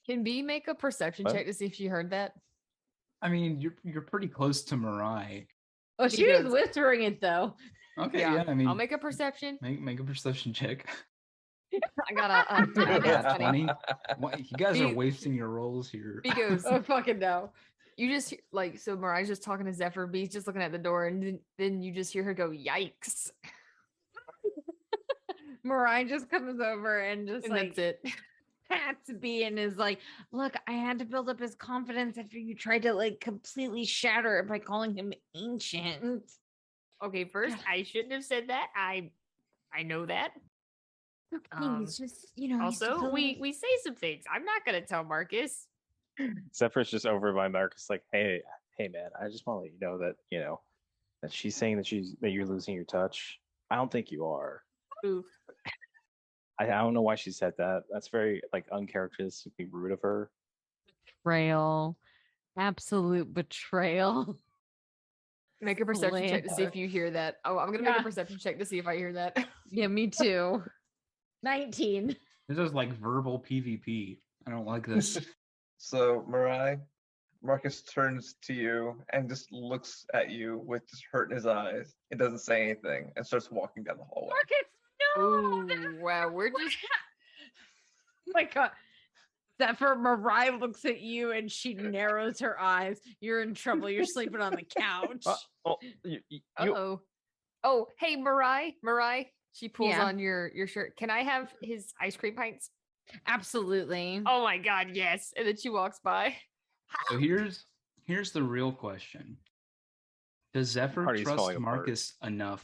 Can B make a perception What? check to see if she heard that? I mean, you're pretty close to Mariah. Oh, she was Because- whispering it though. Okay, yeah, I mean, I'll make a perception. make a perception check. I got a Yeah, 20. 20. What, you guys are Be- wasting your rolls here. B goes, Oh fucking no. you just like, so Mariah's just talking to Zephyr, B's just looking at the door, and then you just hear her go, yikes. Mariah just comes over and just And like that's it. pats B and is like, "Look, I had to build up his confidence after you tried to like completely shatter it by calling him ancient." Okay, first, I shouldn't have said that. I know that. Okay, it's just you know. Also, we say some things. I'm not gonna tell Marcus. Zephyr's just over by Marcus, like, hey, man, I just want to let you know that that she's saying that you're losing your touch. I don't think you are. Oof. I don't know why she said that. That's very like uncharacteristically rude of her. betrayal, absolute betrayal. Make a perception check to see if Atlanta. you hear that. Oh, I'm gonna make Yeah. a perception check to see if I hear that. Yeah, me too. 19. This is like verbal PvP. I don't like this. So, Mariah, Marcus turns to you and just looks at you with just hurt in his eyes. It doesn't say anything and starts walking down the hallway. Marcus, no! Ooh, wow, we're just Oh my god. Zephyr, Mariah looks at you and she narrows her eyes. You're in trouble. You're sleeping on the couch. Oh, hey, Mariah. She pulls Yeah. on your shirt. Can I have his ice cream pints? Absolutely. Oh my god, yes. And then she walks by. So here's the real question. Does Zephyr Party's trust falling apart. Marcus enough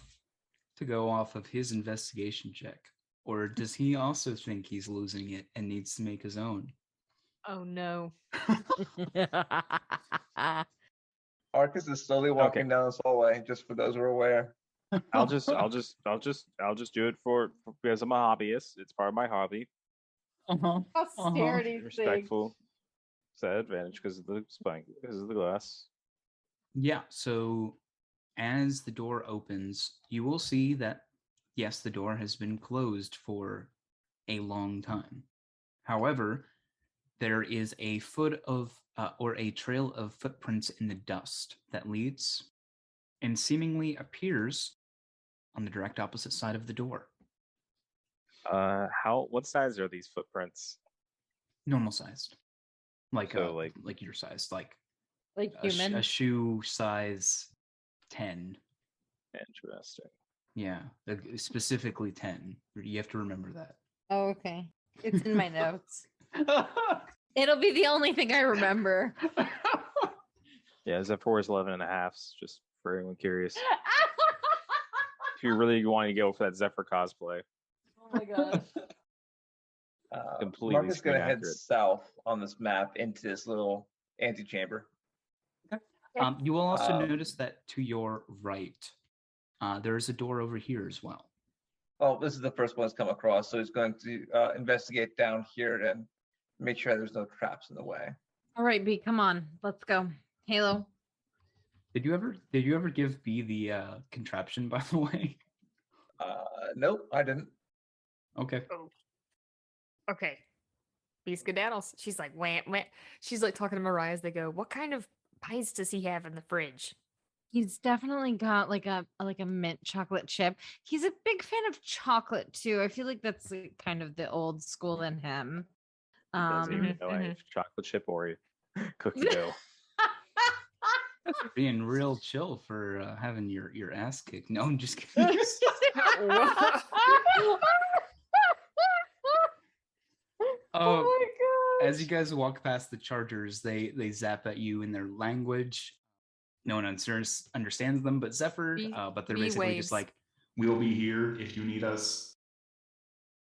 to go off of his investigation check? Or does he also think he's losing it and needs to make his own? Oh no. Arcus is slowly walking down this hallway, just for those who are aware. I'll just do it because I'm a hobbyist. It's part of my hobby. Austerity's sake. Respectful. It's that advantage because of the spine, because of the glass. Yeah, so as the door opens, you will see that, yes, the door has been closed for a long time. However, there is a a trail of footprints in the dust that leads and seemingly appears on the direct opposite side of the door. What size are these footprints? Normal sized. Like your size, like human. a shoe size 10. Interesting. Yeah, specifically 10. You have to remember that. Oh, okay. It's in my notes. It'll be the only thing I remember. Yeah, Zephyr is 11 and a half, just for anyone curious. If you really want to go for that Zephyr cosplay. Oh my gosh. Completely Marcus is going to head accurate. south on this map into this little antechamber. You will also notice that to your right, there is a door over here as well. Well, this is the first one that's come across, so he's going to investigate down here and make sure there's no traps in the way. All right, B, come on. Let's go. Halo. Did you ever give B the contraption, by the way? Nope, I didn't. Okay. Oh. Okay. B skedaddles. She's like, wah, wah. She's like talking to Mariah as they go, what kind of pies does he have in the fridge? He's definitely got like a mint chocolate chip. He's a big fan of chocolate too. I feel like that's kind of the old school in him. He doesn't even know a chocolate chip or a cookie dough. Being real chill for having your ass kicked. No, I'm just kidding. Oh my god! As you guys walk past the chargers, they zap at you in their language. No one understands them but Zephyr, but they're basically waves. just like, We'll be here if you need us.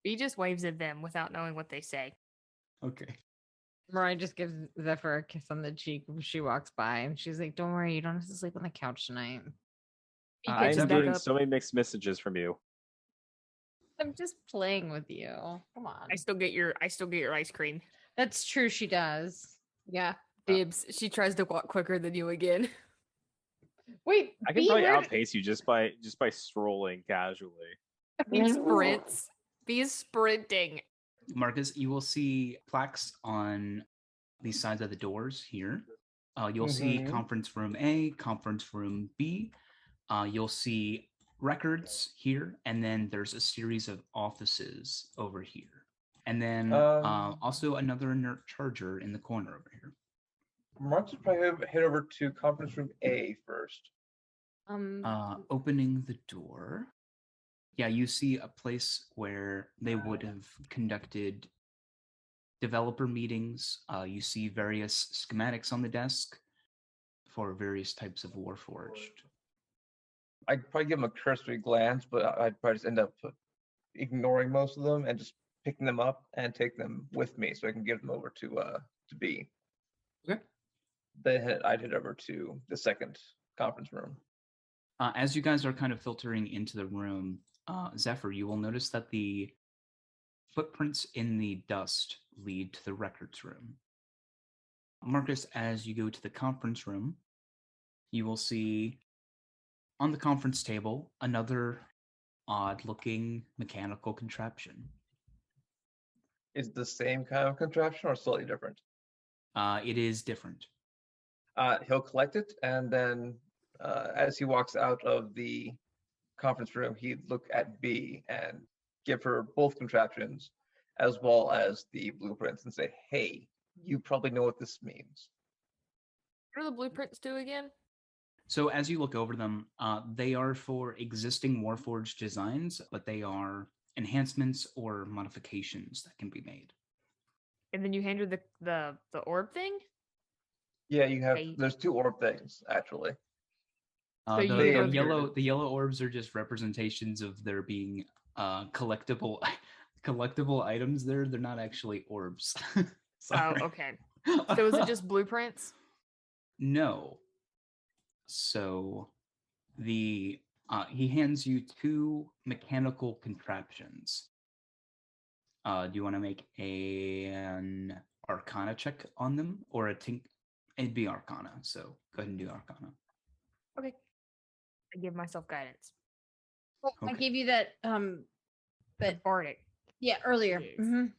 B just waves at them without knowing what they say. okay. Mariah just gives Zephyr a kiss on the cheek when she walks by, and she's like, "Don't worry, you don't have to sleep on the couch tonight." I'm Back getting up. so many mixed messages from you. I'm just playing with you. Come on. I still get your ice cream. That's true. She does. Yeah. Dibs. She tries to walk quicker than you again. Wait, I can probably outpace you just by strolling casually. B sprints. B is sprinting. Marcus, you will see plaques on these sides of the doors here. You'll see conference room A, conference room B. You'll see records here, and then there's a series of offices over here. And then also another inert charger in the corner over here. Marcus probably head over to conference room A first. Opening the door. Yeah, you see a place where they would have conducted developer meetings. You see various schematics on the desk for various types of Warforged. I'd probably give him a cursory glance, but I'd probably just end up ignoring most of them and just picking them up and take them with me so I can give them over to B. Okay. Then I'd head over to the second conference room. As you guys are kind of filtering into the room, Zephyr, you will notice that the footprints in the dust lead to the records room. Marcus, as you go to the conference room, you will see on the conference table another odd-looking mechanical contraption. Is it the same kind of contraption or slightly different? It is different. He'll collect it, and then as he walks out of the conference room, he'd look at B and give her both contraptions as well as the blueprints and say, hey, you probably know what this means. What do the blueprints do again? So as you look over them, they are for existing Warforged designs, but they are enhancements or modifications that can be made. And then you hand her the orb thing? Yeah, you have. There's two orb things, actually. So you They go appeared. The yellow orbs are just representations of there being collectible collectible items there. They're not actually orbs. Oh, Sorry. okay. So is it just blueprints? No. So the he hands you two mechanical contraptions. Do you want to make an Arcana check on them or a tink? It'd be Arcana. So go ahead and do Arcana. Okay. I give myself guidance. Well, I Okay. gave you that The but bardic. yeah, earlier. Yes. Mhm.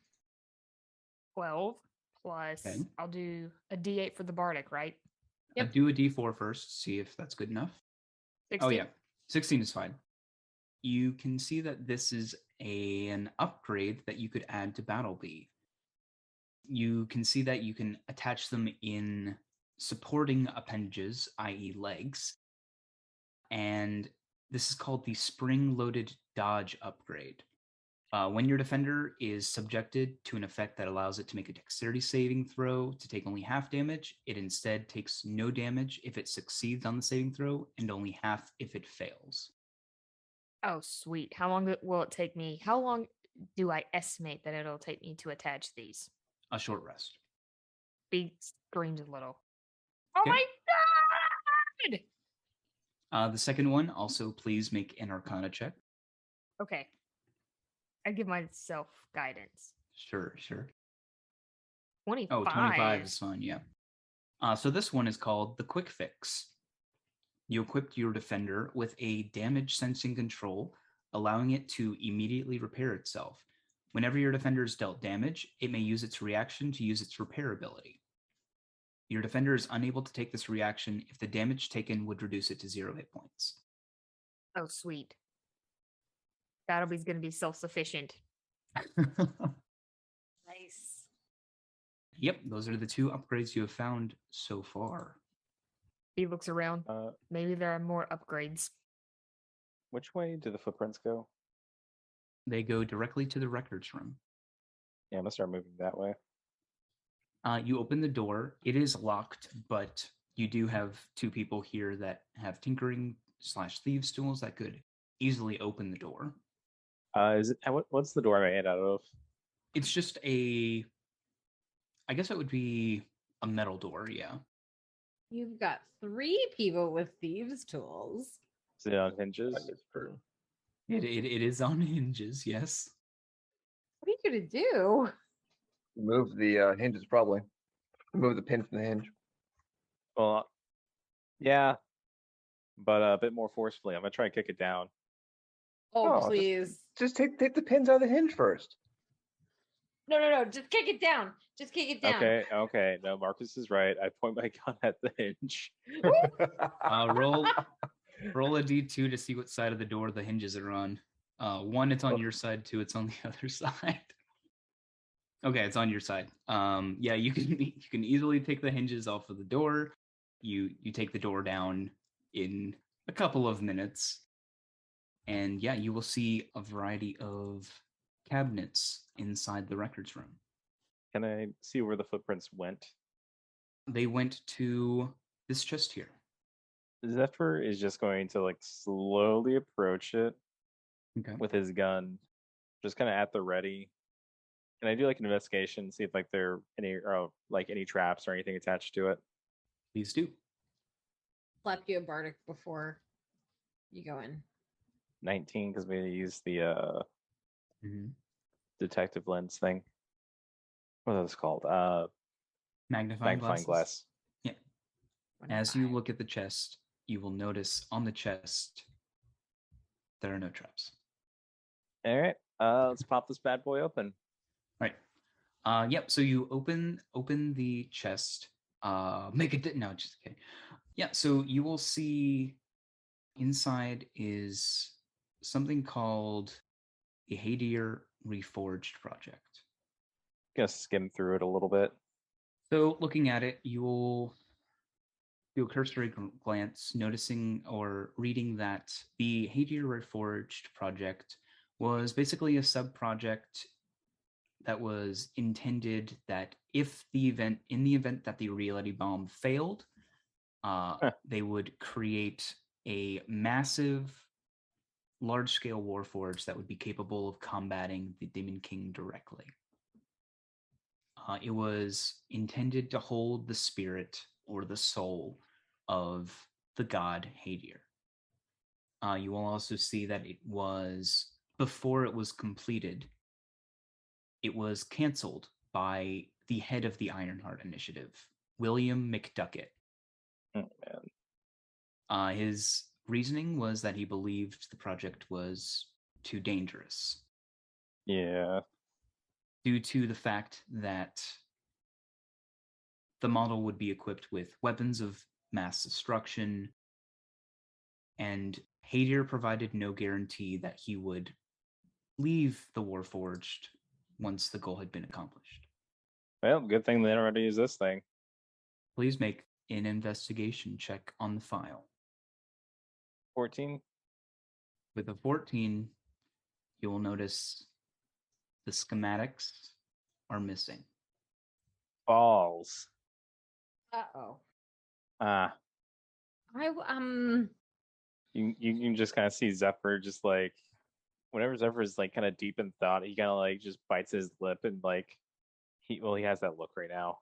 12 plus Okay. I'll do a D8 for the bardic, right? Yep. Do a D4 first. See if that's good enough. 16. Oh yeah, 16 is fine. You can see that this is an upgrade that you could add to Battlebee. You can see that you can attach them in supporting appendages, i.e. legs, and this is called the spring-loaded dodge upgrade. When your defender is subjected to an effect that allows it to make a dexterity saving throw to take only half damage, it instead takes no damage if it succeeds on the saving throw and only half if it fails. Oh, sweet. How long will it take me? How long do I estimate that it'll take me to attach these? A short rest. Beat screams a little. Oh Okay. my god! The second one, also please make an Arcana check. Okay. I give myself guidance. Sure, sure. 25. Oh, 25 is fine, yeah. So this one is called the Quick Fix. You equipped your defender with a damage sensing control, allowing it to immediately repair itself. Whenever your defender is dealt damage, it may use its reaction to use its repair ability. Your defender is unable to take this reaction if the damage taken would reduce it to 0 hit points. Oh, sweet. Battlebee's going to be self-sufficient. Nice. Yep, those are the two upgrades you have found so far. He looks around. Maybe there are more upgrades. Which way do the footprints go? They go directly to the records room. Yeah, I'm gonna start moving that way. You open the door. It is locked, but you do have two people here that have tinkering/thieves tools that could easily open the door. What's the door made out of? It's just I guess it would be a metal door, yeah. You've got 3 people with thieves' tools. Is it on hinges? That is true. It is on hinges, yes. What are you gonna do? Move the hinges, probably. Move the pin from the hinge. Well, yeah, but a bit more forcefully. I'm gonna try and kick it down. Oh, Oh, please. Just take the pins out of the hinge first. No. Just kick it down. Just kick it down. Okay. No, Marcus is right. I point my gun at the hinge. Roll a d2 to see what side of the door the hinges are on. 1, it's on your side. 2, it's on the other side. Okay, it's on your side. Yeah, you can easily take the hinges off of the door. You take the door down in a couple of minutes, and yeah, you will see a variety of cabinets inside the records room. Can I see where the footprints went? They went to this chest here. Zephyr is just going to like slowly approach it Okay. with his gun, just kind of at the ready. Can I do like an investigation, see if like there are any traps or anything attached to it? Please do. Slap you a bardic before you go in. 19 because we use the Mm-hmm. detective lens thing. What is this called? Magnifying glass. Yeah. As you look at the chest, you will notice on the chest there are no traps. All right. Let's pop this bad boy open. Right. Yep. So you open the chest. Make it. No, just kidding. Yeah. So you will see inside is something called the Hadir Reforged project. Gonna skim through it a little bit. So looking at it, you'll do a cursory glance, noticing or reading that the Hadir Reforged project was basically a sub-project that was intended that in the event that the reality bomb failed, they would create a massive, large-scale warforged that would be capable of combating the Demon King directly. It was intended to hold the spirit or the soul of the god Hadir. You will also see that it was, before it was completed, it was canceled by the head of the Ironheart Initiative, William McDuckett. Oh, man. His reasoning was that he believed the project was too dangerous. Yeah. Due to the fact that the model would be equipped with weapons of mass destruction, and Hadir provided no guarantee that he would leave the Warforged once the goal had been accomplished. Well, good thing they don't already use this thing. Please make an investigation check on the file. 14. With a 14, you will notice the schematics are missing. Balls. Uh-oh. Ah. You can just kind of see Zephyr just like, whenever Zephyr is like kind of deep in thought, he kind of like just bites his lip and like he has that look right now.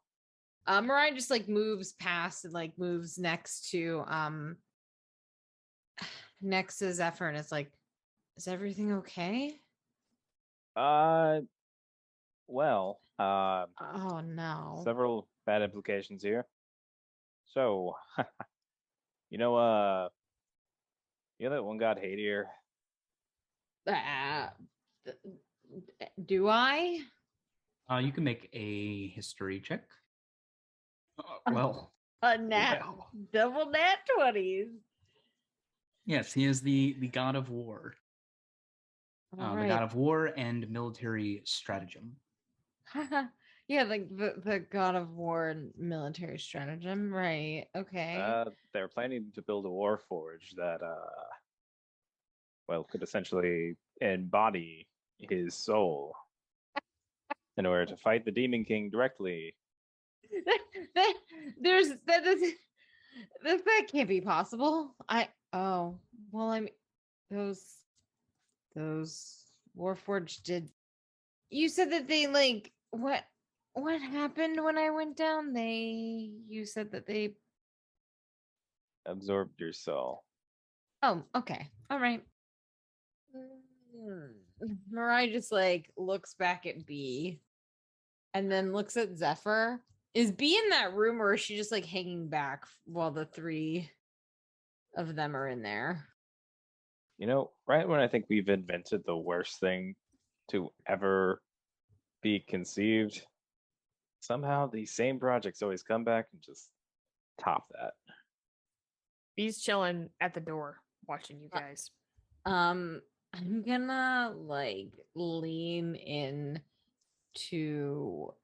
Mariah just like moves past and like moves next to Zephyr and it's like, is everything okay? Well, Oh no. several bad implications here. So, you know that one god Hadir? Do I? You can make a history check. Well, A nat well. double nat 20s. Yes, he is the god of war. The god of war and military stratagem. Yeah, like the god of war and military stratagem, right? Okay. They're planning to build a warforge that could essentially embody his soul in order to fight the Demon King directly. That can't be possible. Those Warforged did. You said that they like what happened when I went down? You said that they Absorbed your soul. Oh, okay. All right. Mariah just like looks back at B and then looks at Zephyr. Is B in that room or is she just like hanging back while the three of them are in there? You know, right when I think we've invented the worst thing to ever be conceived, somehow these same projects always come back and just top that. He's chilling at the door watching you guys. I'm gonna like lean in to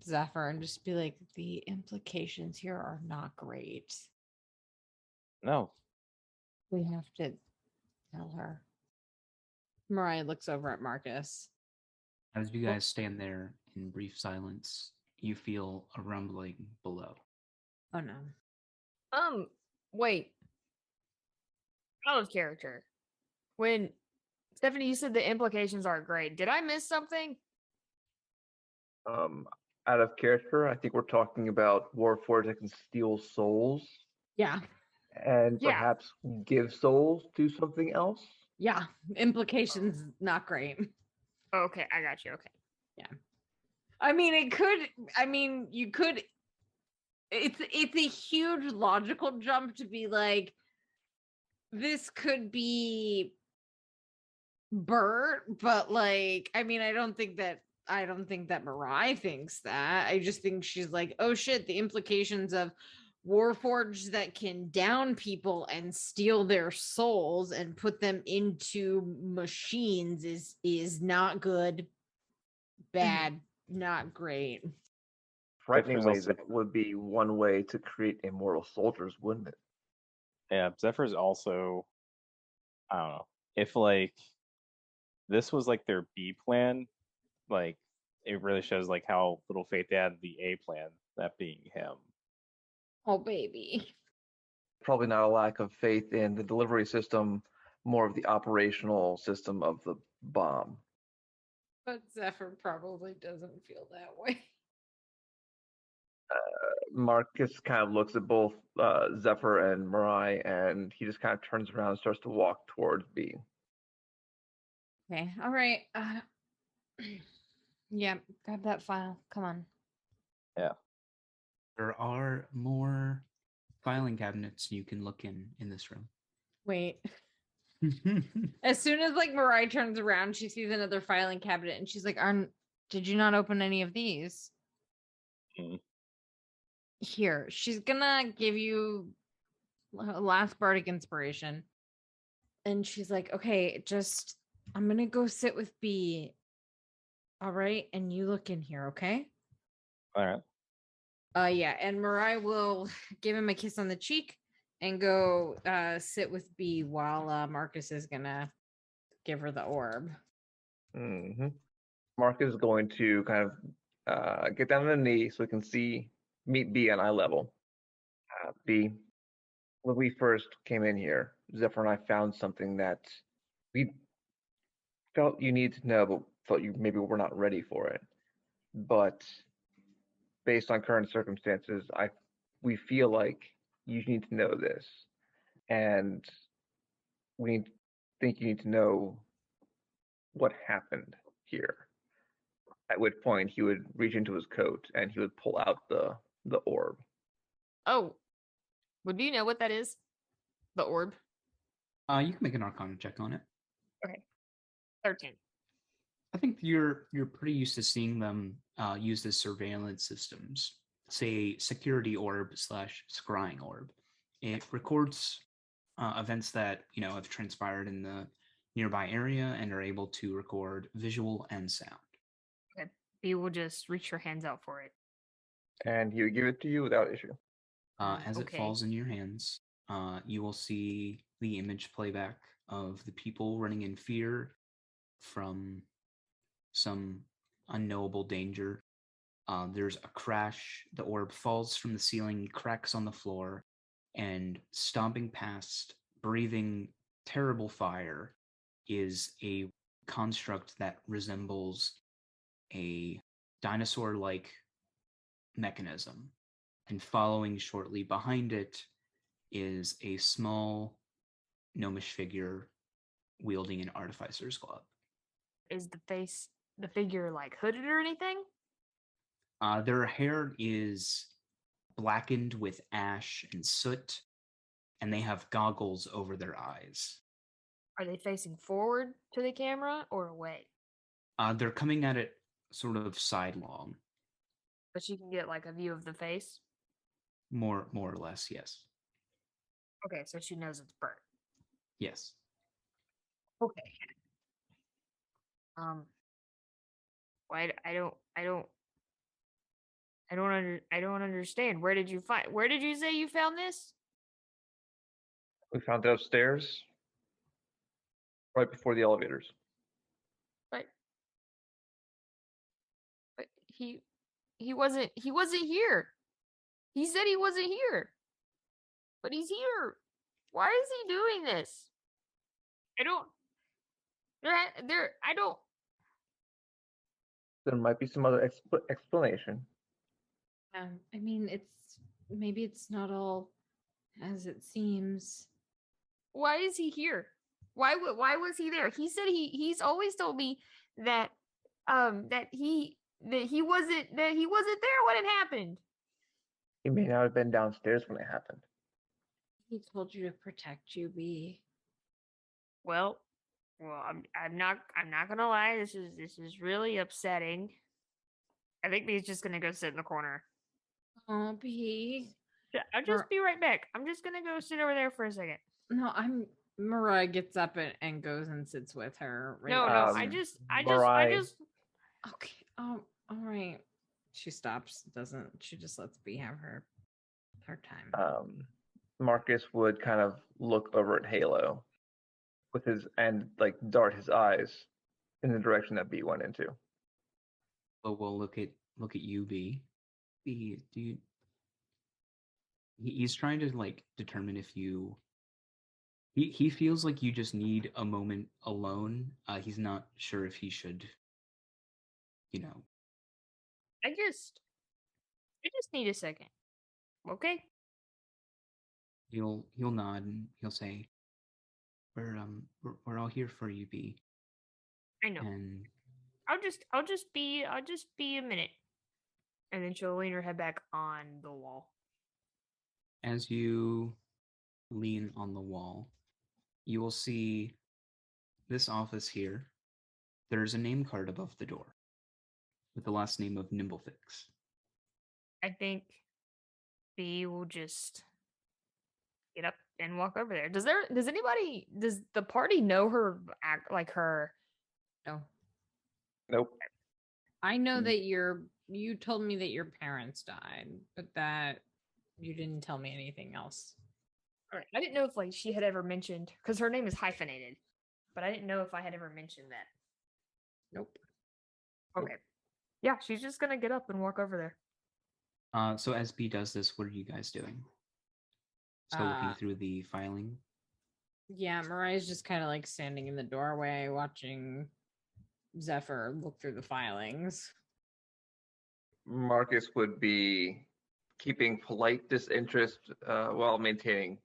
Zephyr and just be like, the implications here are not great. No. We have to tell her. Mariah looks over at Marcus. As you guys stand there in brief silence, you feel a rumbling below. Oh no. Wait. Out of character. When Stephanie, you said the implications aren't great. Did I miss something? Out of character, I think we're talking about Warforged that can steal souls Yeah. and Yeah. perhaps give souls to something else. Yeah. Implications not great. Okay, I got you. Okay. Yeah. I mean, you could. It's a huge logical jump to be like, this could be Bert, but like, I mean, I don't think that Mariah thinks that. I just think she's like, oh shit, the implications of Warforged that can down people and steal their souls and put them into machines is not good, bad, not great. Frighteningly, also- that would be one way to create immortal soldiers, wouldn't it? Yeah, Zephyr's also, I don't know, if like this was like their B plan, like it really shows like how little faith they had in the A plan, that being him. Oh baby. probably not a lack of faith in the delivery system, more of the operational system of the bomb. But Zephyr probably doesn't feel that way. Marcus kind of looks at both Zephyr and Mirai, and he just kind of turns around and starts to walk towards B. Okay, all right. Yeah, grab that file. Come on. There are more filing cabinets you can look in this room. Wait. As soon as like Mirai turns around, she sees another filing cabinet and she's like, did you not open any of these? Hmm. Here, she's gonna give you a last bardic inspiration. And she's like, okay, I'm gonna go sit with B. All right, and you look in here, okay? All right. Yeah, and Mirai will give him a kiss on the cheek and go sit with B while Marcus is gonna give her the orb. Mm-hmm. Marcus is going to kind of get down on the knee so we can meet B on eye level. B, when we first came in here, Zephyr and I found something that we felt you needed to know, but thought you maybe were not ready for it. But based on current circumstances, we feel like you need to know this, and think you need to know what happened here. At which point he would reach into his coat and he would pull out the orb. Oh, well, do you know what that is? The orb. You can make an Arcana check on it. Okay, 13. I think you're pretty used to seeing them used as surveillance systems. Say security orb / scrying orb. It records events that have transpired in the nearby area and are able to record visual and sound. Okay, you will just reach your hands out for it. And he would give it to you without issue. As it Okay. falls in your hands, you will see the image playback of the people running in fear from some unknowable danger. There's a crash. The orb falls from the ceiling, cracks on the floor, and stomping past, breathing terrible fire, is a construct that resembles a dinosaur-like mechanism. And following shortly behind it is a small gnomish figure wielding an artificer's glove. Is the figure like hooded or anything? Their hair is blackened with ash and soot, and they have goggles over their eyes. Are they facing forward to the camera or away? They're coming at it sort of sidelong, But you can get like a view of the face. more or less. Yes, Okay, so she knows it's Bert. yes. Okay. Why I don't understand. Where did you say you found this? We found it upstairs, right before the elevators. But he wasn't here. He said he wasn't here. But he's here. Why is he doing this? I don't I don't There might be some other explanation. I mean, maybe it's not all as it seems. Why is he here? Why was he there? He said he's always told me that that he wasn't there when it happened. He may not have been downstairs when it happened. He told you to protect you, B. Well, I'm not gonna lie. This is really upsetting. I think B's just gonna go sit in the corner. Oh, B. I'll just be right back. I'm just gonna go sit over there for a second. No, Mariah gets up and goes and sits with her. Right No, I just Okay. All right. She stops. She just lets B have her time. Marcus would kind of look over at Halo with and like dart his eyes in the direction that B went into. But we'll look at you, B. B, He's trying to like determine if you. He feels like you just need a moment alone. He's not sure if he should, you know. I just need a second. Okay. He'll nod and he'll say, we're all here for you, B." I know. And I'll just be a minute. And then she'll lean her head back on the wall. as you lean on the wall, you will see this office here. There's a name card above the door with the last name of Nimblefix. I think B will just get up and walk over there. Does the party know her act like her? No. Nope. I know that you told me that your parents died, but that you didn't tell me anything else. All right. I didn't know if like she had ever mentioned because her name is hyphenated, but I didn't know if I had ever mentioned that. Nope. Okay. Yeah, she's just gonna get up and walk over there. So as B does this, what are you guys doing? Still looking through the filing? Yeah, Mariah's just kind of like standing in the doorway watching Zephyr look through the filings. Marcus would be keeping polite disinterest while maintaining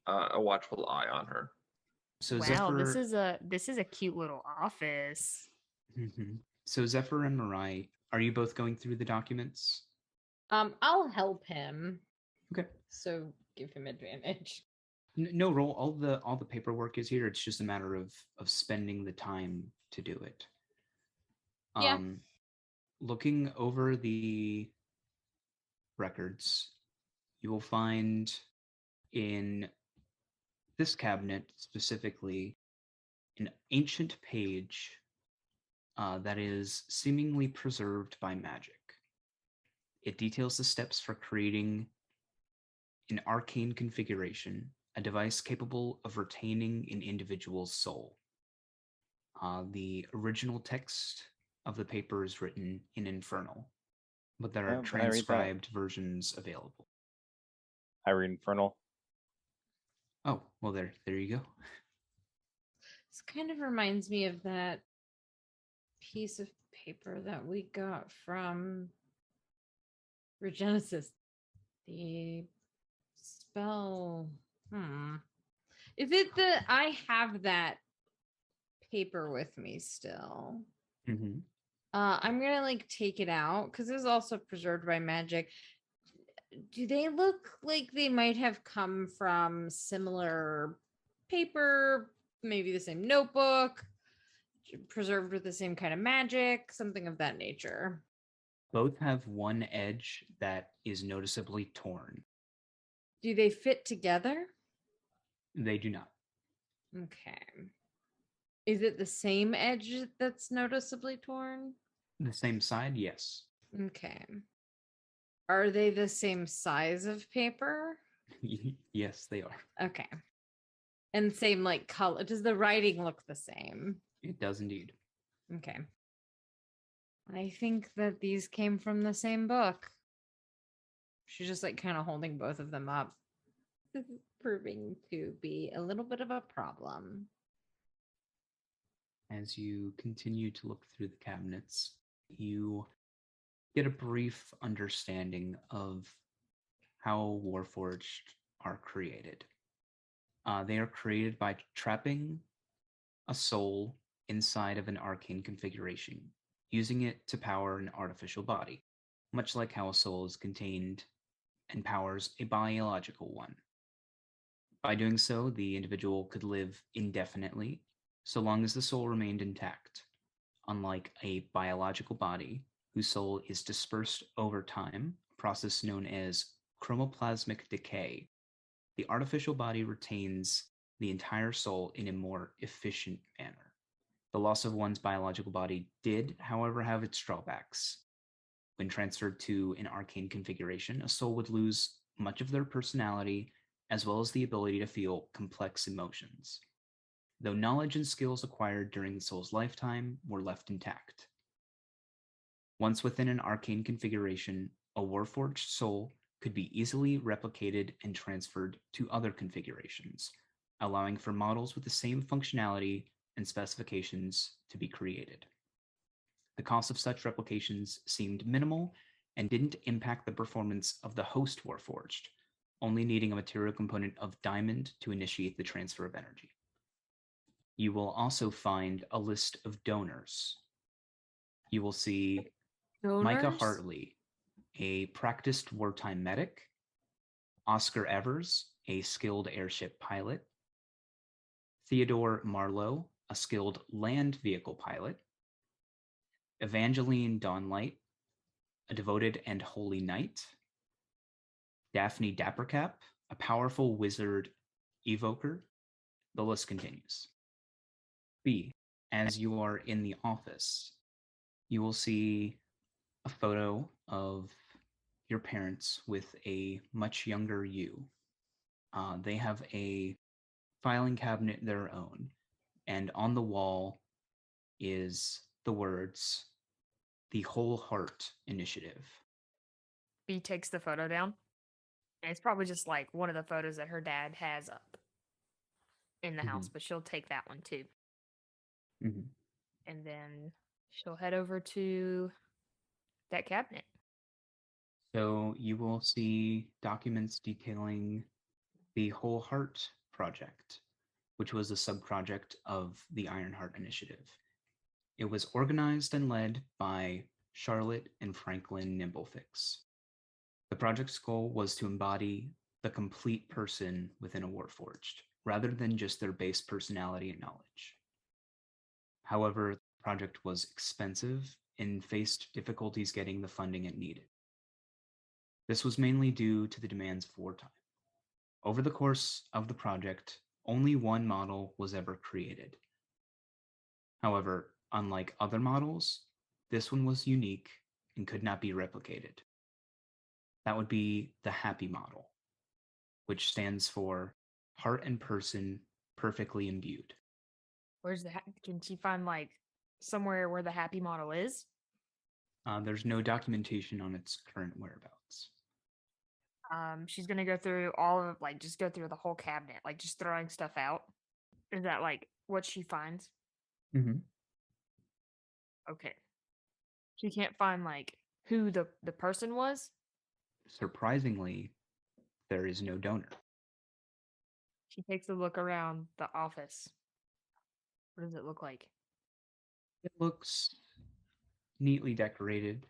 a watchful eye on her. So wow, Zephyr, this is a cute little office. Mhm. So Zephyr and Mariah, are you both going through the documents? I'll help him. Okay. So give him advantage. No roll. All the paperwork is here. It's just a matter of spending the time to do it. Yeah. Looking over the records, you will find in this cabinet specifically an ancient page that is seemingly preserved by magic. It details the steps for creating an arcane configuration, a device capable of retaining an individual's soul. The original text of the paper is written in Infernal, but there are Can I read that? transcribed versions available. I read Infernal. Oh, well, there you go. This kind of reminds me of that piece of paper that we got from Regenesis. The spell. Is it I have that paper with me still. Mm-hmm. I'm gonna like take it out because it's also preserved by magic. Do they look like they might have come from similar paper, maybe the same notebook, preserved with the same kind of magic, something of that nature? Both have one edge that is noticeably torn. Do they fit together? They do not. Okay. Is it the same edge that's noticeably torn? The same side, yes. Okay. Are they the same size of paper? Yes, they are. Okay. And same like color. Does the writing look the same? It does indeed. Okay. I think that these came from the same book. She's just like kind of holding both of them up. This is proving to be a little bit of a problem. As you continue to look through the cabinets, you get a brief understanding of how Warforged are created. They are created by trapping a soul inside of an arcane configuration, using it to power an artificial body, much like how a soul is contained and powers a biological one. By doing so, the individual could live indefinitely, so long as the soul remained intact, unlike a biological body whose soul is dispersed over time, a process known as chromoplasmic decay. The artificial body retains the entire soul in a more efficient manner. The loss of one's biological body did, however, have its drawbacks. When transferred to an arcane configuration, a soul would lose much of their personality as well as the ability to feel complex emotions, though knowledge and skills acquired during the soul's lifetime were left intact. Once within an arcane configuration, a Warforged soul could be easily replicated and transferred to other configurations, allowing for models with the same functionality and specifications to be created. The cost of such replications seemed minimal and didn't impact the performance of the host Warforged, only needing a material component of diamond to initiate the transfer of energy. You will also find a list of donors. You will see Micah Donors? Hartley, a practiced wartime medic, Oscar Evers, a skilled airship pilot, Theodore Marlowe, a skilled land vehicle pilot, Evangeline Dawnlight, a devoted and holy knight, Daphne Dappercap, a powerful wizard evoker. The list continues. B, as you are in the office, you will see a photo of your parents with a much younger you. They have a filing cabinet their own, and on the wall is the words, "The Whole Heart Initiative." B takes the photo down. And it's probably just like one of the photos that her dad has up in the house, but she'll take that one too. Mhm. And then she'll head over to that cabinet. So you will see documents detailing the Whole Heart Project, which was a subproject of the Ironheart Initiative. It was organized and led by Charlotte and Franklin Nimblefix. The project's goal was to embody the complete person within a Warforged, rather than just their base personality and knowledge. However, the project was expensive and faced difficulties getting the funding it needed. This was mainly due to the demands of wartime. Over the course of the project, only one model was ever created. However, unlike other models, this one was unique and could not be replicated. That would be the happy model, which stands for heart and person perfectly imbued. Where's the can she find like somewhere where the happy model is? There's no documentation on its current whereabouts. She's gonna go through all of like just go through the whole cabinet, like just throwing stuff out. Is that like what she finds? Mm-hmm. Okay. She can't find like who the person was. Surprisingly, there is no donor. She takes a look around the office. What does it look like? It looks neatly decorated.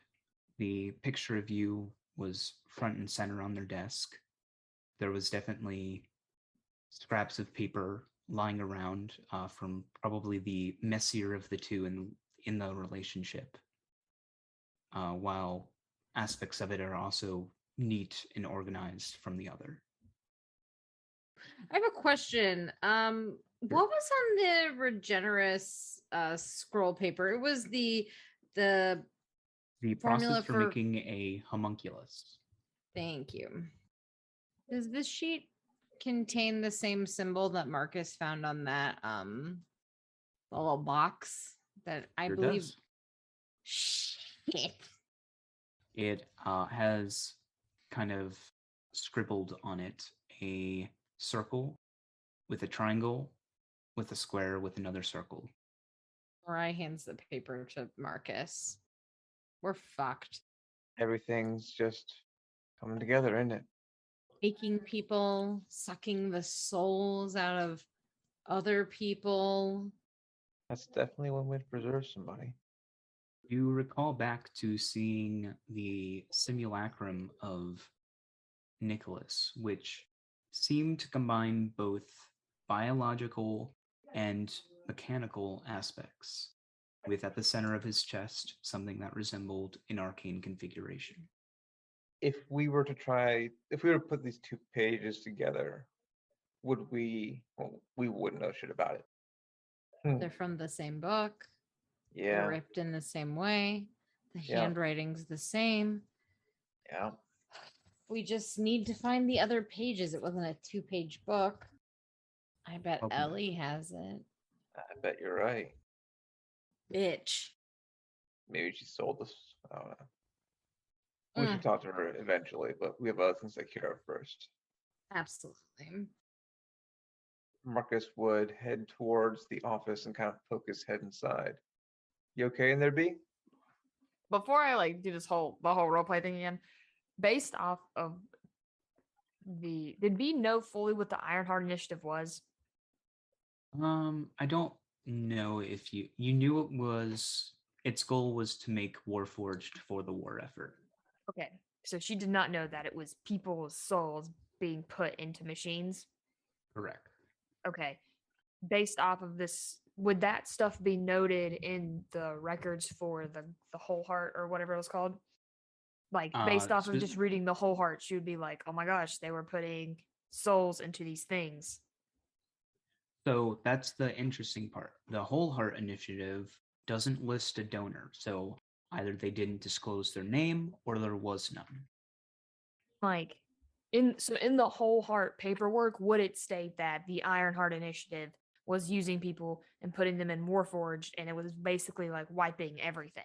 The picture of you was front and center on their desk. There was definitely scraps of paper lying around from probably the messier of the two in the relationship, while aspects of it are also neat and organized from the other. I have a question. What was on the Regenerous scroll paper? It was the The formula process for making a homunculus. Thank you. Does this sheet contain the same symbol that Marcus found on that the little box that I Sure believe? does. Shit. It has kind of scribbled on it a circle with a triangle with a square with another circle. Mariah hands the paper to Marcus. We're fucked. Everything's just coming together, isn't it? Taking people, sucking the souls out of other people. That's definitely one way to preserve somebody. You recall back to seeing the simulacrum of Nicholas, which seemed to combine both biological and mechanical aspects, with at the center of his chest something that resembled an arcane configuration. If we were to put these two pages together, would we? Well, we wouldn't know shit about it. They're from the same book. Yeah. They're ripped in the same way. The Yeah. handwriting's the same. Yeah. We just need to find the other pages. It wasn't a 2-page book. I bet Okay. Ellie has it. I bet you're right. Bitch. Maybe she sold us. I don't know. We should talk to her eventually, but we have other things to take care of first. Absolutely. Marcus would head towards the office and kind of poke his head inside. You okay in there, B? Before I like do the whole roleplay thing again, based off of did B know fully what the Ironheart Initiative was? I don't know if you knew its goal was to make Warforged for the war effort. Okay, so she did not know that it was people's souls being put into machines. Correct. Okay, based off of this, would that stuff be noted in the records for the Whole Heart or whatever it was called? Like based off of just reading the Whole Heart, she would be like, "Oh my gosh, they were putting souls into these things." So that's the interesting part. The Whole Heart Initiative doesn't list a donor, so either they didn't disclose their name or there was none. Like in the Whole Heart paperwork, would it state that the Ironheart Initiative was using people and putting them in Warforged, and it was basically like wiping everything?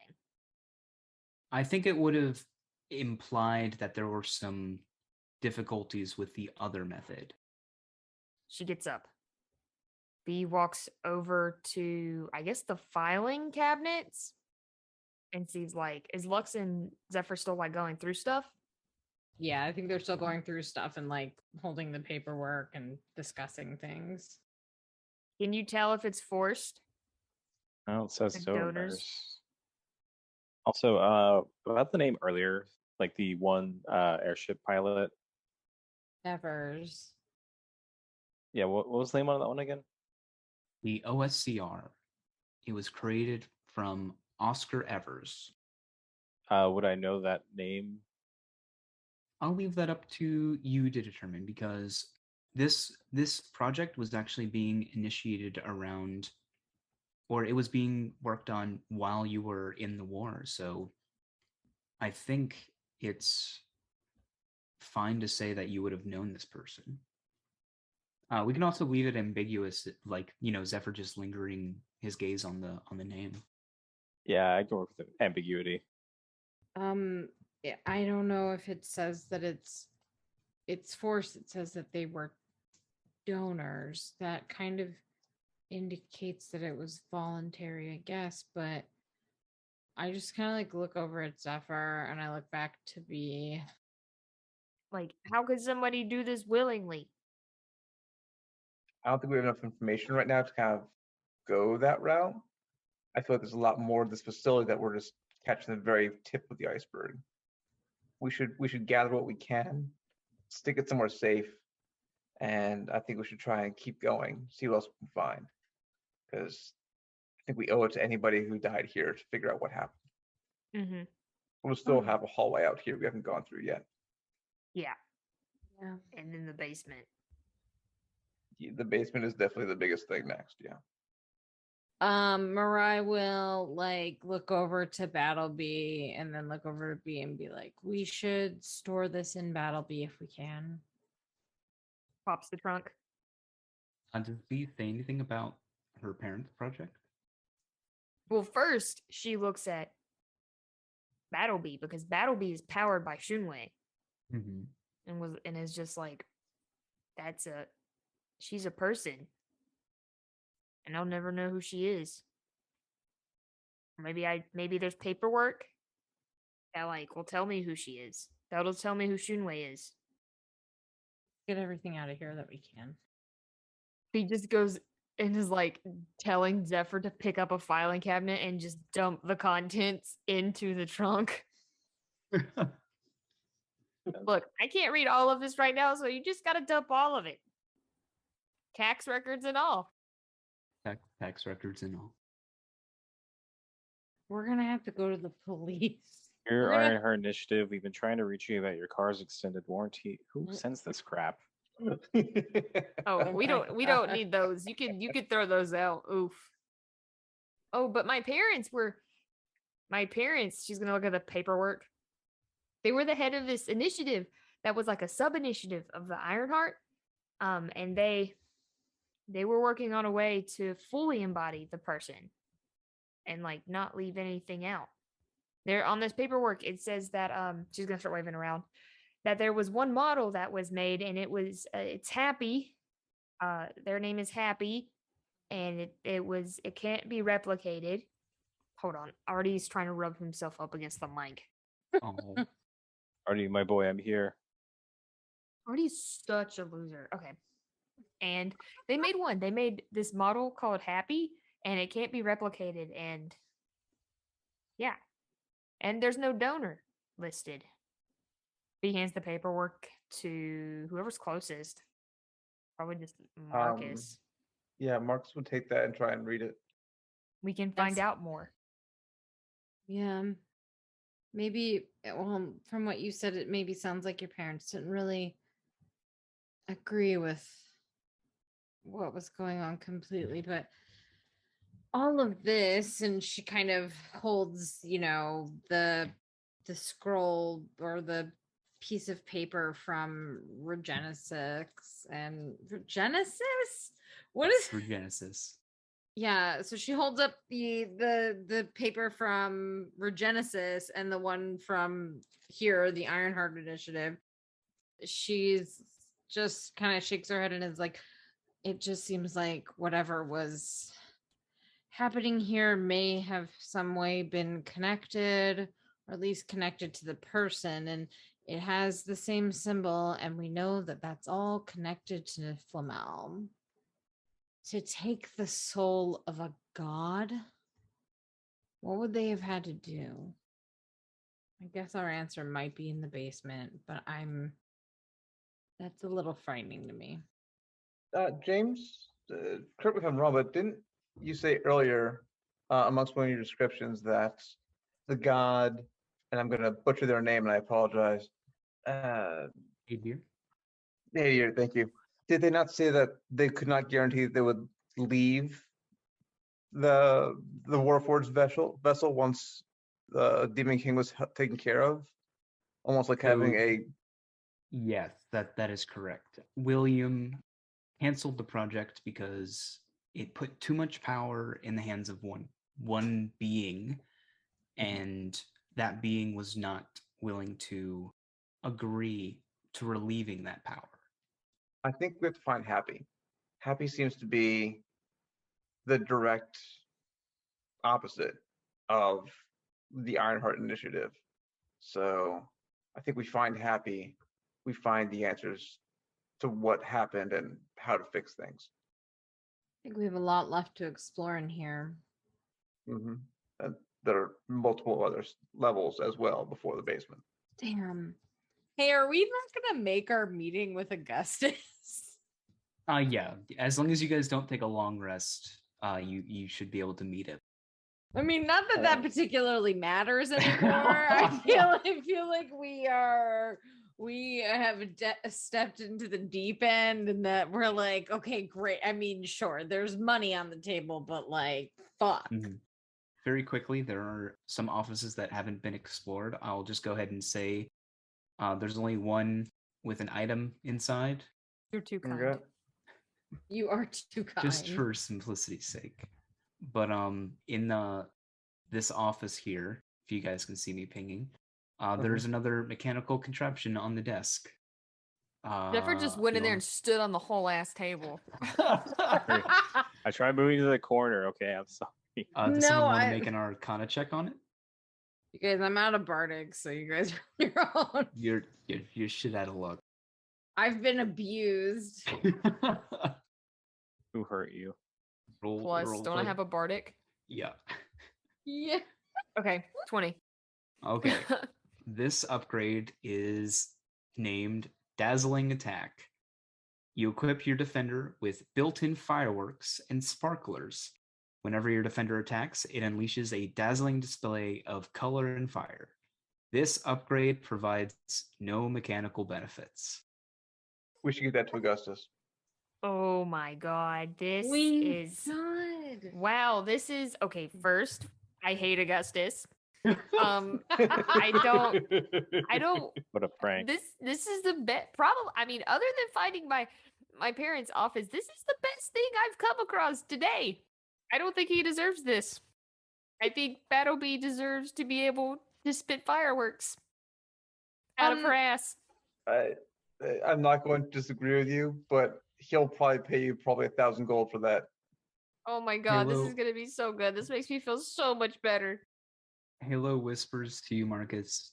I think it would have implied that there were some difficulties with the other method. She gets up. B walks over to, I guess, the filing cabinets and sees like, is Lux and Zephyr still like going through stuff? Yeah, I think they're still going through stuff and like holding the paperwork and discussing things. Can you tell if it's forced? Oh, it says The donors. donors. Also, about the name earlier, like the one airship pilot. Evers. Yeah, what was the name on that one again? The OSCR. It was created from Oscar Evers. Would I know that name? I'll leave that up to you to determine because this project was actually being initiated around, or it was being worked on while you were in the war. So I think it's fine to say that you would have known this person. We can also leave it ambiguous, like Zephyr just lingering his gaze on the name. Yeah, I go with the ambiguity. I don't know if it says that it's forced. It says that they were donors. That kind of indicates that it was voluntary, I guess, but I just kind of like look over at Zephyr and I look back to B. Like, how could somebody do this willingly? I don't think we have enough information right now to kind of go that route. I feel like there's a lot more of this facility that we're just catching the very tip of the iceberg. We should gather what we can, stick it somewhere safe, and I think we should try and keep going, see what else we can find. Because I think we owe it to anybody who died here to figure out what happened. Mm-hmm. We'll still have a hallway out here we haven't gone through yet. Yeah. Yeah. And then the basement. The basement is definitely the biggest thing next, yeah. Mariah will like look over to Battleby and then look over to B and be like, we should store this in Battleby if we can. Pops the trunk. Does B say anything about her parents' project? Well, first she looks at Battleby because Battleby is powered by Shunwei. Mm-hmm. And is just like, she's a person. And I'll never know who she is. Or maybe there's paperwork that like will tell me who she is. That'll tell me who Shunwei is. Get everything out of here that we can. He just goes and is like telling Zephyr to pick up a filing cabinet and just dump the contents into the trunk. Look, I can't read all of this right now, so you just gotta dump all of it. Tax records and all. Tax records and all. We're gonna have to go to the police. You're on her initiative. We've been trying to reach you about your car's extended warranty. Who sends this crap? Oh, we don't need those. You could throw those out. Oof. Oh, but my parents, she's gonna look at the paperwork. They were the head of this initiative that was like a sub-initiative of the Ironheart. And they were working on a way to fully embody the person and like not leave anything out. There on this paperwork, it says that she's gonna start waving around that there was one model that was made, and it's Happy. Their name is Happy, and it can't be replicated. Hold on, Artie's trying to rub himself up against the mic. Oh, Artie, my boy, I'm here. Artie's such a loser. Okay, and they made one. They made this model called Happy, and it can't be replicated. And yeah, and there's no donor listed. He hands the paperwork to whoever's closest. Probably just Marcus. Yeah, Marcus would take that and try and read it. We can find That's- out more. Yeah. Maybe, well, from what you said, it maybe sounds like your parents didn't really agree with what was going on completely, but all of this, and she kind of holds, the scroll or the piece of paper from Regenesis and Regenesis? What is for Genesis. Yeah, so she holds up the paper from Regenesis and the one from here, the Ironheart Initiative. She's just kind of shakes her head and is like, it just seems like whatever was happening here may have some way been connected, or at least connected to the person, and it has the same symbol, and we know that that's all connected to Flamel. To take the soul of a god? What would they have had to do? I guess our answer might be in the basement, but that's a little frightening to me. James, correct me if I'm wrong, but didn't you say earlier, amongst one of your descriptions, that the god, and I'm going to butcher their name and I apologize. Adir? Nadir, thank you. Did they not say that they could not guarantee that they would leave the Warforged vessel once the Demon King was taken care of? Almost like having So- a Yes, that is correct. William canceled the project because it put too much power in the hands of one being, and that being was not willing to agree to relieving that power. I think we have to find Happy. Happy seems to be the direct opposite of the Ironheart Initiative. So I think we find Happy, we find the answers to what happened and how to fix things. I think we have a lot left to explore in here. And there are multiple other levels as well before the basement. Damn. Hey, are we not gonna make our meeting with Augustus? Yeah, as long as you guys don't take a long rest, you should be able to meet it. I mean, not that that particularly matters anymore. I feel like we have stepped into the deep end, and that we're like, okay, great. I mean, sure, there's money on the table, but like, fuck. Very quickly, there are some offices that haven't been explored. I'll just go ahead and say there's only one with an item inside, You're too kind. Okay. You are too kind. just for simplicity's sake. But in this office here, if you guys can see me pinging, there's another mechanical contraption on the desk. Zephyr just went in there you and stood on the whole ass table. I tried moving to the corner. Okay, I'm sorry. Does No, someone want to I- make an Arcana check on it? You guys, I'm out of Bardic, so you guys are on your own. You're shit out of luck. I've been abused. Who hurt you? Plus, don't I have a bardic? Yeah. Yeah. Okay, 20. Okay. This upgrade is named Dazzling Attack. You equip your defender with built-in fireworks and sparklers. Whenever your defender attacks, it unleashes a dazzling display of color and fire. This upgrade provides no mechanical benefits. We should give that to Augustus. Oh my god, this We is should. wow. This is okay. First, I hate Augustus. I don't. What a prank. This is the best. Probably, I mean, other than finding my parents' office, this is the best thing I've come across today. I don't think he deserves this. I think Battlebee deserves to be able Just spit fireworks out of her ass. I'm not going to disagree with you, but he'll probably pay you probably 1,000 gold for that. Oh my god, this Halo- is gonna be so good. This makes me feel so much better. Halo whispers to you, Marcus.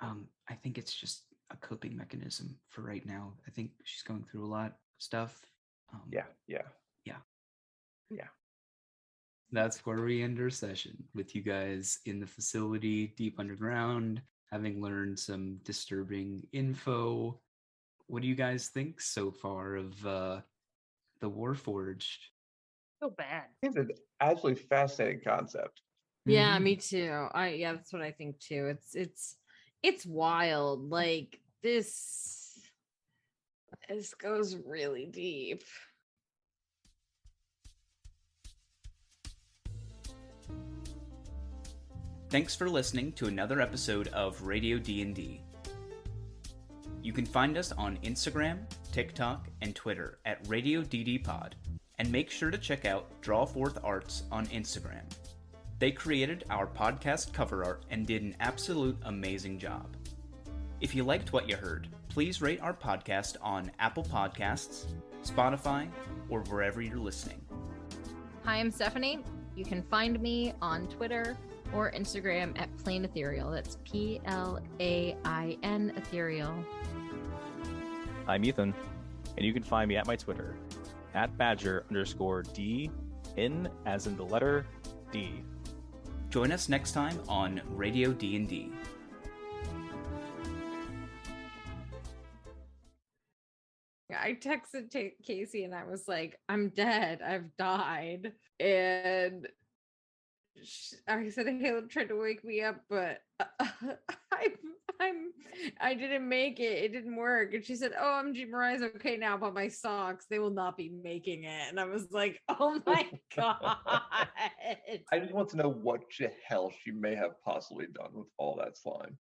I think it's just a coping mechanism for right now. I think she's going through a lot of stuff. Yeah. That's where we end our session with you guys in the facility deep underground, having learned some disturbing info. What do you guys think so far of the Warforged? So bad. It's an absolutely fascinating concept. Yeah, Mhm. me too. Yeah, that's what I think too. It's wild. Like this goes really deep. Thanks for listening to another episode of Radio D&D. You can find us on Instagram, TikTok, and Twitter at Radio DD Pod, and make sure to check out Drawforth Arts on Instagram. They created our podcast cover art and did an absolute amazing job. If you liked what you heard, please rate our podcast on Apple Podcasts, Spotify, or wherever you're listening. Hi, I'm Stephanie. You can find me on Twitter or Instagram at Plain Ethereal. That's PLAIN Ethereal. I'm Ethan, and you can find me at my Twitter at Badger_D, in as in the letter D. Join us next time on Radio D&D. I texted Casey and I was like, I'm dead. I've died. And I said, Halo tried to wake me up, but I didn't make it. It didn't work. And she said, OMG, Mariah's okay now, but my socks, they will not be making it. And I was like, oh my God. I just want to know what the hell she may have possibly done with all that slime.